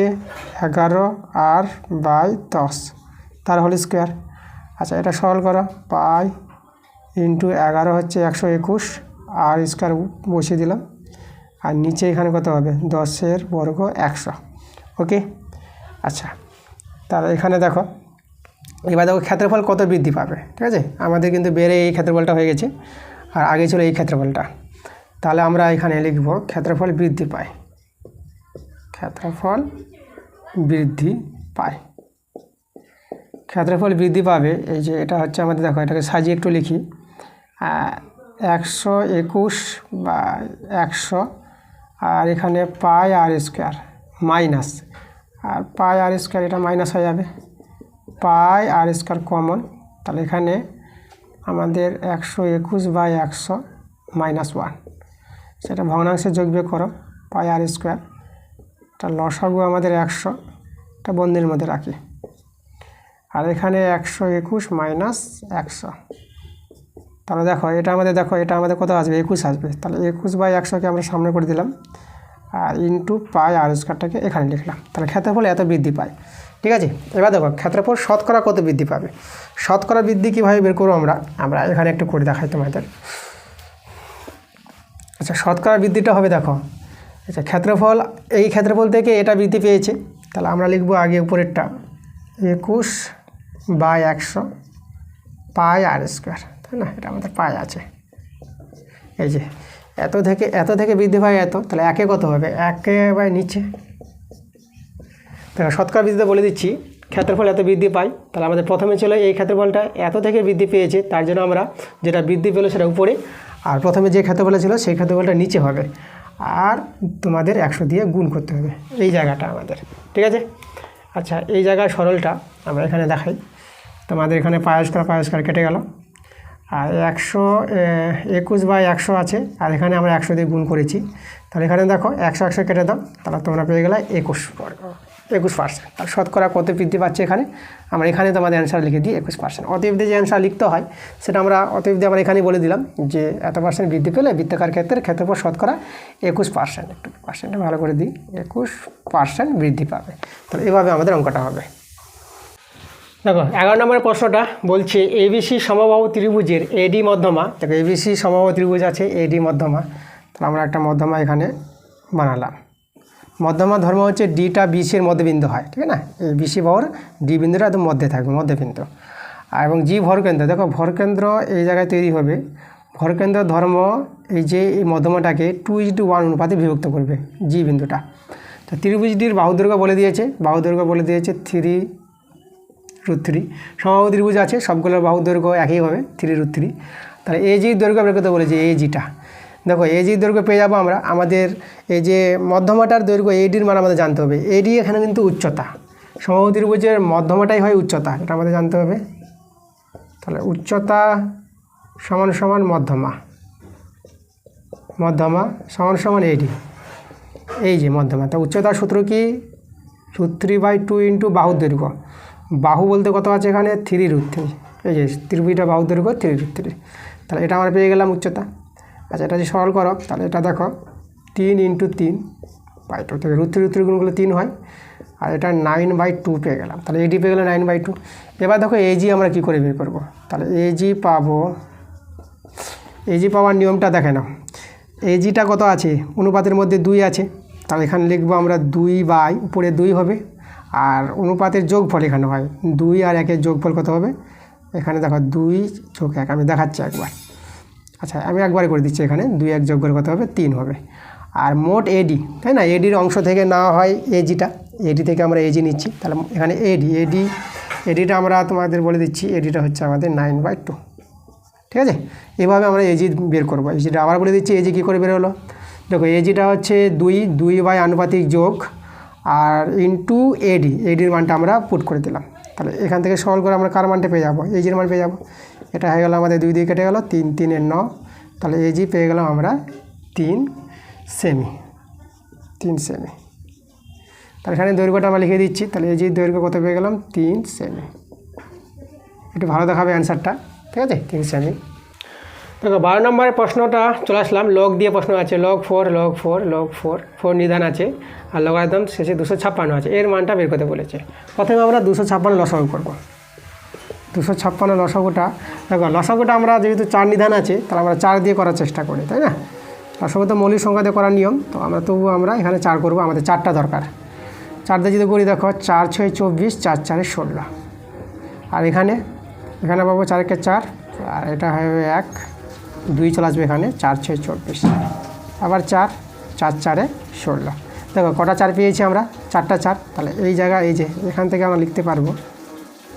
11r/10 তার হোল স্কোয়ার। আচ্ছা, এটা সরল করো, পাই ইন্টু 11 হচ্ছে 121, আর স্কোয়ার বসিয়ে দিলাম, আর নিচে এখানে কত হবে 10 বর্গ 100। ওকে, আচ্ছা, তাহলে এখানে দেখো এবার দেখো ক্ষেত্রফল কত বৃদ্ধি পাবে, ঠিক আছে? আমাদের কিন্তু বেড়ে এই ক্ষেত্রফলটা হয়ে গেছে, আর আগে ছিল এই ক্ষেত্রফলটা, তাহলে আমরা এখানে লিখব ক্ষেত্রফল বৃদ্ধি পায়, ক্ষেত্রফল বৃদ্ধি পায়। ক্ষেত্রফল বৃদ্ধি পাবে, এই যে এটা হচ্ছে আমাদের দেখো, এটাকে সাজিয়ে একটু লিখি, 121/100, আর এখানে πr² মাইনাস, আর πr², এটা মাইনাস হয়ে যাবে, πr² কমন, তাহলে এখানে আমাদের 121/100 -1, সেটা ভগ্নাংশে যোগ বিয়োগ করো, πr², এটা লসাগু আমাদের 100, এটা বন্ধনীর মধ্যে রাখি, আর এখানে 121 - 100, তাহলে দেখো এটা আমাদের কত আসবে 21 আসবে, তাহলে 21/100কে আমরা সামনে করে দিলাম, আর ইন্টু πr²টাকে এখানে লিখলাম, তাহলে ক্ষেত্রফল এত বৃদ্ধি পায়, ঠিক আছে? এবার দেখো ক্ষেত্রফল শতকরা কত বৃদ্ধি পাবে, শতকরা বৃদ্ধি কীভাবে বের করবো আমরা এখানে একটু করে দেখাই তোমাদের। আচ্ছা, শতকরা বৃদ্ধিটা হবে দেখো, আচ্ছা ক্ষেত্রফল, এই ক্ষেত্রফল থেকে এটা বৃদ্ধি পেয়েছে, তাহলে আমরা লিখবো আগে উপরেরটা 21/100 πr², তাই না? এটা আমাদের পাই আছে, এই যে এত থেকে বৃদ্ধি পায় এত, তাহলে একে কত হবে, একেবারে নিচে। দেখো শতকরা বৃদ্ধিতে বলে দিচ্ছি, ক্ষেত্রফল এত বৃদ্ধি পায়, তাহলে আমাদের প্রথমে ছিল এই ক্ষেত্রফলটা এত থেকে বৃদ্ধি পেয়েছে, তার জন্য আমরা যেটা বৃদ্ধি পেলো সেটা উপরে, আর প্রথমে যে ক্ষেত্রফল ছিল সেই ক্ষেত্রফলটা নিচে হবে, আর তোমাদের 100 দিয়ে গুণ করতে হবে এই জায়গাটা আমাদের, ঠিক আছে? আচ্ছা, এই জায়গার সরলটা আমরা এখানে দেখাই, তোমাদের এখানে πr² কেটে গেল, আর 121/100 আছে, আর এখানে আমরা 100 দিয়ে গুণ করেছি, তাহলে এখানে দেখো 100 কেটে দাও, তাহলে তোমরা পেয়ে গেলে 21%। আর শতকরা কত বৃদ্ধি পাচ্ছে এখানে, আমরা এখানে তোমাদের অ্যান্সার লিখে দিই 21%। অতএব যে অ্যান্সার লিখতে হয় সেটা আমরা অতএব আমরা এখানেই বলে দিলাম যে এত % বৃদ্ধি পেলে বৃত্তাকার ক্ষেত্রে ক্ষেত্রফল শতকরা 21%, একটু পার্সেন্টে ভালো করে দিই, 21% বৃদ্ধি পাবে। তাহলে এভাবে আমাদের অঙ্কটা হবে। দেখো 11 নম্বরের প্রশ্নটা বলছে এবিসি সমবাহু ত্রিভুজের এডি মধ্যমা, দেখো এবিসি সমবাহু ত্রিভুজ আছে, এডি মধ্যমা, তাহলে আমরা একটা মধ্যমা এখানে বানালাম। মধ্যমা ধর্ম হচ্ছে ডিটা বিসির মধ্যবিন্দু হয়, ঠিক আছে না? এই বিসি বহর ডি বিন্দুটা একদম মধ্যে থাকবে, মধ্যবিন্দু। আর এবং জি ভরকেন্দ্র, দেখো ভরকেন্দ্র এই জায়গায় তৈরি হবে, ভরকেন্দ্র ধর্ম এই যে এই মধ্যমাটাকে 2:1 অনুপাতে বিভক্ত করবে জি বিন্দুটা। তো ত্রিভুজটির বাহুদৈর্ঘ্য বলে দিয়েছে, 3√3। সমবাহু ত্রিভুজ আছে, সবগুলোর বাহুদৈর্ঘ্য একই হবে 3√3। তাহলে এজির দৈর্ঘ্য বের করতে বলেছে, এজিটা দেখো, এজির দৈর্ঘ্য পেয়ে যাবো আমরা, আমাদের এই যে মধ্যমাটার দৈর্ঘ্য এডির মান আমাদের জানতে হবে, এডি এখানে কিন্তু উচ্চতা, সমবাহু ত্রিভুজের মধ্যমাটাই হয় উচ্চতা, এটা আমাদের জানতে হবে। তাহলে উচ্চতা সমান মধ্যমা, সমান এডি, এই যে মধ্যমা। তা উচ্চতার সূত্র কি, √3/2 ইন্টু বাহুর দৈর্ঘ্য, বাহু বলতে কত আছে এখানে 3√3, এই যে ত্রিভুজটা বাহুর দৈর্ঘ্য 3√3, তাহলে এটা আমরা পেয়ে গেলাম উচ্চতা। আচ্ছা, এটা যদি সরল করো তাহলে এটা দেখো 3 × 3/2 থেকে √3 গুণগুলো 3 হয়, আর এটা 9/2 পেয়ে গেলাম। তাহলে এডি পেয়ে গেলো 9/2। এবার দেখো এজি আমরা কী করে বের করবো। তাহলে এজি পাওয়ার নিয়মটা দেখে নাও। এজিটা কত আছে, অনুপাতের মধ্যে 2 আছে, তাহলে এখানে লিখবো আমরা 2 উপরে 2 হবে, আর অনুপাতের যোগফল এখানে হয় 2 আর 1-এর যোগফল কত হবে, এখানে দেখো 2 + 1, আমি দেখাচ্ছি একবার। আচ্ছা আমি একবারে করে দিচ্ছি, এখানে 2 1 যোগ করে কত হবে 3 হবে। আর মোট এডি, তাই না, এডির অংশ থেকে নেওয়া হয় এজিটা, এডি থেকে আমরা এজি নিচ্ছি। তাহলে এখানে এডিটা আমরা তোমাদের বলে দিচ্ছি, এডিটা হচ্ছে আমাদের 9/2। ঠিক আছে, এভাবে আমরা এজি বের করবো। এজিটা আবার বলে দিচ্ছি, এজি কী করে বের হলো। দেখো এজিটা হচ্ছে 2 আনুপাতিক যোগ আর ইন্টু এডির মানটা আমরা পুট করে দিলাম। তাহলে এখান থেকে সলভ করে আমরা কার মানটা পেয়ে যাবো, এজির মান পেয়ে যাবো। এটা হয়ে গেল আমাদের 2 দিয়ে কেটে গেল, 3 3 এর 9, তাহলে এজি পেয়ে গেলাম আমরা 3 সেমি। তাহলে এখানে দৈর্ঘ্যটা আমরা লিখে দিচ্ছি, তাহলে এজির দৈর্ঘ্য কত পেয়ে গেলাম 3 সেমি। একটু ভালো দেখাবে অ্যান্সারটা, ঠিক আছে, 3 সেমি। দেখো 12 নম্বরের প্রশ্নটা চলে আসলাম, লগ দিয়ে প্রশ্ন আছে, লগ 4 নিধান আছে, আর লগারিদম শেষে 256 আছে, এর মানটা বের করতে বলেছে। প্রথমে আমরা 256 লসাগু করব। 256 লসাগুটা, দেখো লসাগুটা আমরা যেহেতু 4 নিধান আছে, তাহলে আমরা 4 দিয়ে করার চেষ্টা করি, তাই না। লসাগু তো মৌলিক সংখ্যা দিয়ে করার নিয়ম, তো আমরা এখানে 4 করব, আমাদের 4টা দরকার। 4 দিয়ে যদি করি, দেখো 4 6 24, 4 4 16, আর এখানে পাবো 4 × 4, আর এটা হবে 1 2 চলে আসবে এখানে, 4 6 24, আবার 4 4 4 16। দেখো কটা 4 পেয়েছি আমরা, 4টা 4। তাহলে এই জায়গায় এই যে এখান থেকে আমরা লিখতে পারবো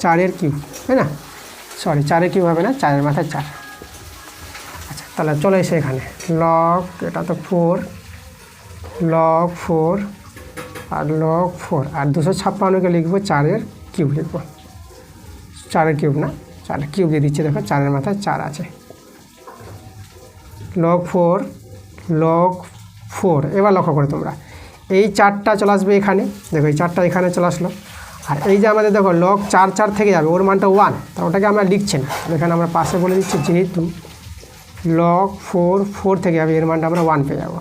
4-এর কিউব, তাই না, সরি 4-এর কিউব হবে না, 4-এর মাথায় 4। আচ্ছা তাহলে চলে এসে এখানে লগ, এটা তো 4, লগ 4 আর লগ 4, আর 256কে লিখবো 4-এর কিউব, লিখবো 4-এর কিউব না, 4-এর কিউব দিয়ে দিচ্ছি। দেখো 4-এর মাথায় 4 আছে, লগ 4। এবার লক্ষ্য করে তোমরা, এই 4টা চলে আসবে এখানে, দেখো এই 4টা এখানে চলে আসলো, আর এই যে আমাদের দেখো লগ 4 4 থেকে যাবে, ওর মানটা 1, তা ওটাকে আমরা লিখছি না, এখানে আমরা পাশে বলে দিচ্ছি যেহেতু লগ 4 থেকে যাবে, এর মানটা আমরা 1 পেয়ে যাবো।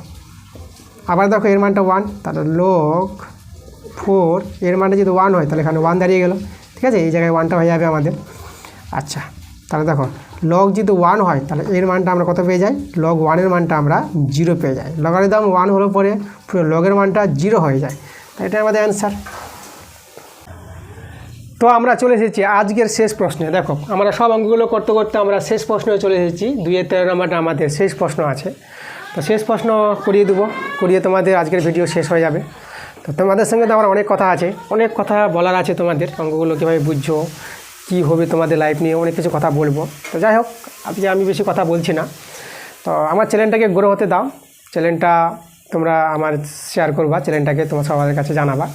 আবার দেখো এর মানটা 1, তাহলে লগ 4 এর মানটা যদি 1 হয়, তাহলে এখানে 1 দাঁড়িয়ে গেল, ঠিক আছে, এই জায়গায় 1টা হয়ে যাবে আমাদের। আচ্ছা তাহলে দেখো লগ যদি 1 হয়, তাহলে এর মানটা আমরা কত পেয়ে যাই, লগ 1-এর মানটা আমরা 0 পেয়ে যাই। লগারিদম 1 হলে পরে পুরো লগের মানটা 0 হয়ে যায়, তাই এটা আমাদের অ্যান্সার। তো আমরা চলে এসেছি আজকের শেষ প্রশ্নে। দেখো আমরা সব অঙ্কগুলো করতে করতে আমরা শেষ প্রশ্নে চলে এসেছি, 2-এর 13 নম্বরটা আমাদের শেষ প্রশ্ন আছে। তো শেষ প্রশ্ন করিয়ে দেবো, করিয়ে তোমাদের আজকের ভিডিও শেষ হয়ে যাবে। তো তোমাদের সঙ্গে তো আমার অনেক কথা আছে, অনেক কথা বলার আছে তোমাদের, অঙ্কগুলো কীভাবে বুঝছো, কী হবে তোমাদের লাইফ নিয়ে অনেক কিছু কথা বলবো। তো যাই হোক, আজকে আমি বেশি কথা বলছি না। তো আমার চ্যানেলটাকে গ্রো হতে দাও, চ্যানেলটা তোমরা আমার শেয়ার করবা, চ্যানেলটাকে তোমার সবার কাছে জানাবা।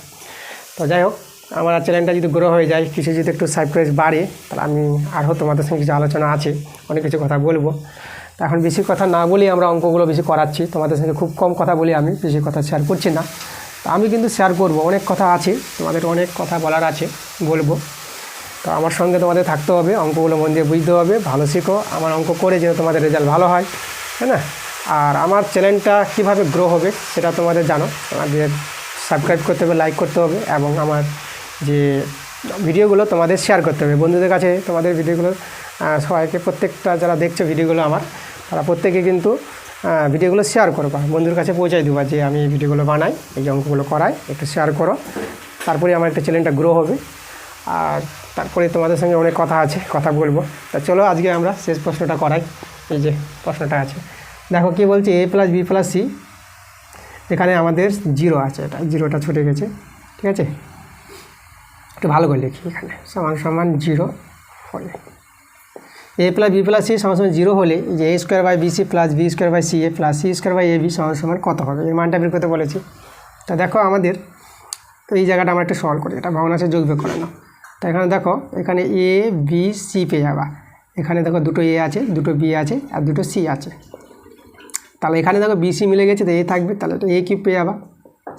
তো যাই হোক, আমার চ্যানেলটা যদি গ্রো হয়ে যায়, কিছু যদি একটু সাবস্ক্রাইব বাড়ে, তাহলে আমি আরও তোমাদের সঙ্গে কিছু আলোচনা আছে, অনেক কিছু কথা বলবো। তো এখন বেশি কথা না বলেই আমরা অঙ্কগুলো বেশি করাচ্ছি, তোমাদের সঙ্গে খুব কম কথা বলি, আমি বেশি কথা শেয়ার করছি না। তো আমি কিন্তু শেয়ার করব, অনেক কথা আছে, তোমাদের অনেক কথা বলার আছে, বলবো। তো আমার সঙ্গে তোমাদের থাকতে হবে, অঙ্কগুলো মন দিয়ে বুঝতে হবে, ভালো শিখো, আমার অঙ্ক করে যেন তোমাদের রেজাল্ট ভালো হয়, তাই না। আর আমার চ্যানেলটা কীভাবে গ্রো হবে সেটা তোমাদের জানো, তোমাদের সাবস্ক্রাইব করতে হবে, লাইক করতে হবে, এবং আমার যে ভিডিওগুলো তোমাদের শেয়ার করতে হবে বন্ধুদের কাছে। তোমাদের ভিডিওগুলো সবাইকে, প্রত্যেকটা যারা দেখছো ভিডিওগুলো আমার, তারা প্রত্যেকে কিন্তু ভিডিওগুলো শেয়ার করবা, বন্ধুর কাছে পৌঁছাই দেবা যে আমি এই ভিডিওগুলো বানাই, এই যে অঙ্কগুলো করাই, একটু শেয়ার করো, তারপরে আমার একটা চ্যানেলটা গ্রো হবে। আর তারপরে তোমাদের সঙ্গে অনেক কথা আছে, কথা বলবো। তা চলো আজকে আমরা শেষ প্রশ্নটা করাই। এই যে প্রশ্নটা আছে, দেখো কী বলছে, a + b + c, এখানে আমাদের 0 আছে, এটা 0টা ছুটে গেছে, ঠিক আছে, একটু ভালো করে লিখি, এখানে = 0 হলে a + b + c = 0 হলে যে a² / bc + b² / ca + c² / ab = কত হবে, এর মানটা বের করতে বলেছি। তা দেখো আমাদের এই জায়গাটা আমরা একটু সলভ করি, এটা ভগ্নাংশে যোগ বিয়োগ করে নাও। তো এখানে দেখো, এখানে a b c পেয়ে যাবা, এখানে দেখো দুটো a আছে, দুটো b আছে, আর দুটো c আছে। তাহলে এখানে দেখো bc মিলে গেছে, তো a থাকবে, তাহলে এটা a³ পেয়ে যাবা।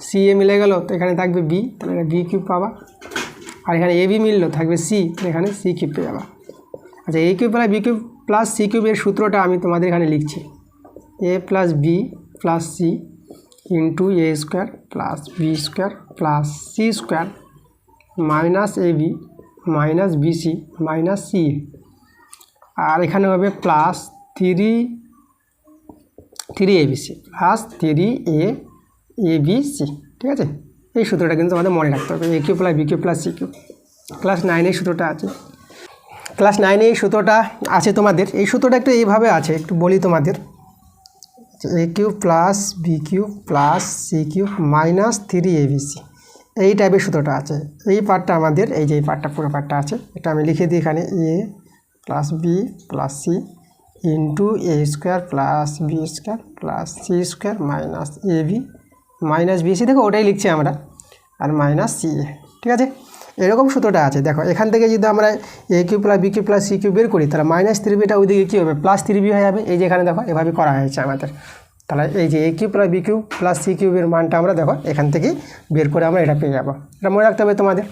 ca মিলে গেল, তো এখানে থাকবে b, তাহলে এটা b³ পাবা। আর এখানে ab মিললো, থাকবে c, তো এখানে c³ পেয়ে যাবা। আচ্ছা a³ + b³ + c³ এর সূত্রটা আমি তোমাদের এখানে লিখছি, a + b + c into a square plus b square plus c square minus a b minus b c minus c, আর এখানে হবে plus three a b c plus a b c. ঠিক আছে, এই সূত্রটা কিন্তু আমাদের মনে রাখতে হবে, a cube plus b cube plus c cube. Class 9 এই সূত্রটা আছে, ক্লাস 9 এই সূত্রটা আছে তোমাদের। এই সূত্রটা একটু এইভাবে আছে, একটু বলি তোমাদের, a cube plus b cube plus c cube minus 3abc, এই টাইপের সূত্রটা আছে। এই পার্টটা আমাদের, এই যে এই পার্টটা পুরো পার্টটা আছে, এটা আমি লিখে দিই এখানে, a plus b plus c into a square plus b square plus c square minus a b minus b c, দেখো ওটাই লিখছি আমরা, আর মাইনাস সি এ। ঠিক আছে, এরকম সূত্রটা আছে। দেখো এখান থেকে যদি আমরা a cube plus b cube plus c cube বের করি, তাহলে মাইনাস 3bটা ওইদিকে কী হবে, প্লাস 3b হয়ে যাবে। এই যে এখানে দেখো এভাবে করা হয়েছে আমাদের। তাহলে এই যে a cube plus b cube plus c কিউবের মানটা আমরা দেখো এখান থেকে বের করে আমরা এটা পেয়ে যাবো, এটা মনে রাখতে হবে তোমাদের।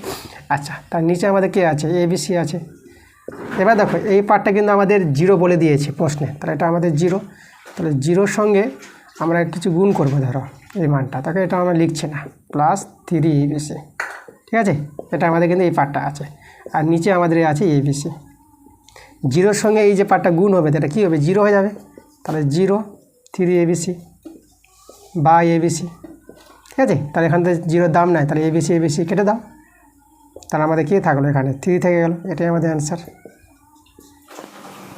আচ্ছা, তার নিচে আমাদের কে আছে, এ বি সি আছে। এবার দেখো এই পার্টটা কিন্তু আমাদের 0 বলে দিয়েছে প্রশ্নে, তাহলে এটা আমাদের 0। তাহলে 0-র সঙ্গে আমরা কিছু গুণ করবো, ধরো এই মানটা, তাকে এটা আমরা লিখছি না, প্লাস 3abc। ঠিক আছে, এটা আমাদের কিন্তু এই পার্টটা আছে, আর নিচে আমাদের আছে এবিসি। 0-র সঙ্গে এই যে পার্টটা গুণ হবে, এটা কী হবে, 0 হয়ে যাবে। তাহলে 0 3abc বা এবিসি। ঠিক আছে, তাহলে এখান থেকে 0-র দাম নাই, তাহলে এবিসি কেটে দাও, তাহলে আমাদের কী থাকলো, এখানে 3 থেকে গেল, এটাই আমাদের অ্যান্সার।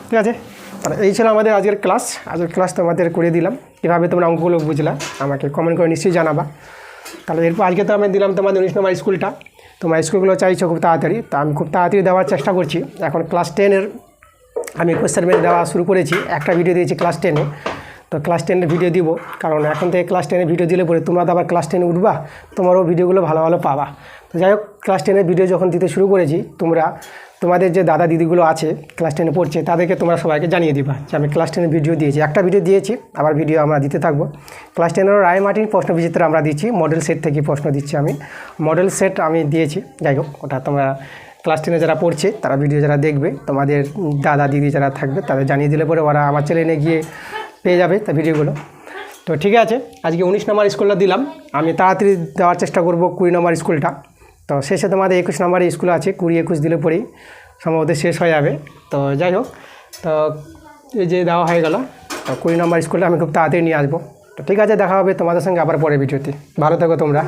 ঠিক আছে, তাহলে এই ছিল আমাদের আজকের ক্লাস। আজকের ক্লাস তোমাদের করে দিলাম, কীভাবে তোমরা অঙ্কগুলো বুঝলা আমাকে কমেন্ট করে নিশ্চয়ই জানাবা। তাহলে এরপর আজকে তো আমি দিলাম তোমাদের 19 নম্বর স্কুলটা, তোমরা স্কুলগুলো চাইছো খুব তাড়াতাড়ি, তো আমি খুব তাড়াতাড়ি দেওয়ার চেষ্টা করছি। এখন ক্লাস 10-এর আমি কোয়েশ্চেন ব্যাংক দেওয়া শুরু করেছি, একটা ভিডিও দিয়েছি ক্লাস 10-এ, তো ক্লাস 10-এর ভিডিও দিব, কারণ এখন থেকে ক্লাস 10-এর ভিডিও দিলে পরে তোমরা তো আবার ক্লাস 10-এ উঠবা, তোমারও ভিডিওগুলো ভালো ভালো পাবা। তো যাই হোক, ক্লাস 10-এর ভিডিও যখন দিতে শুরু করেছি, তোমাদের যে দাদা দিদিগুলো আছে ক্লাস 10-এ পড়ছে, তাদেরকে তোমরা সবাইকে জানিয়ে দিবা যে আমি ক্লাস 10-এর ভিডিও দিয়েছি। একটা ভিডিও দিয়েছি, আবার ভিডিও আমরা দিতে থাকবো। ক্লাস 10-এর রায় মার্টিন প্রশ্ন বিচিত্র আমরা দিচ্ছি, মডেল সেট থেকে প্রশ্ন দিচ্ছি আমি, মডেল সেট আমি দিয়েছি। যাই হোক, ওটা তোমরা ক্লাস 10-এ যারা পড়ছে তারা ভিডিও যারা দেখবে, তোমাদের দাদা দিদি যারা থাকবে তাদের জানিয়ে দিলে পরে ওরা আমার চ্যানেলে গিয়ে পেয়ে যাবে তা ভিডিওগুলো। তো ঠিক আছে, আজকে 19 নম্বর স্কুলটা দিলাম, আমি তাড়াতাড়ি দেওয়ার চেষ্টা করব 20 নম্বর স্কুলটা। তো শেষে তোমাদের 21 নম্বরের স্কুল আছে, 20-21 দিলে পরেই সম্ভবত শেষ হয়ে যাবে। তো যাই হোক, তো এই যে দেওয়া হয়ে গেল, তো 20 নম্বর স্কুলটা আমি খুব তাড়াতাড়ি নিয়ে আসবো। তো ঠিক আছে, দেখা হবে তোমাদের সঙ্গে আবার পরে ভিডিওতে। ভালো থাকো তোমরা।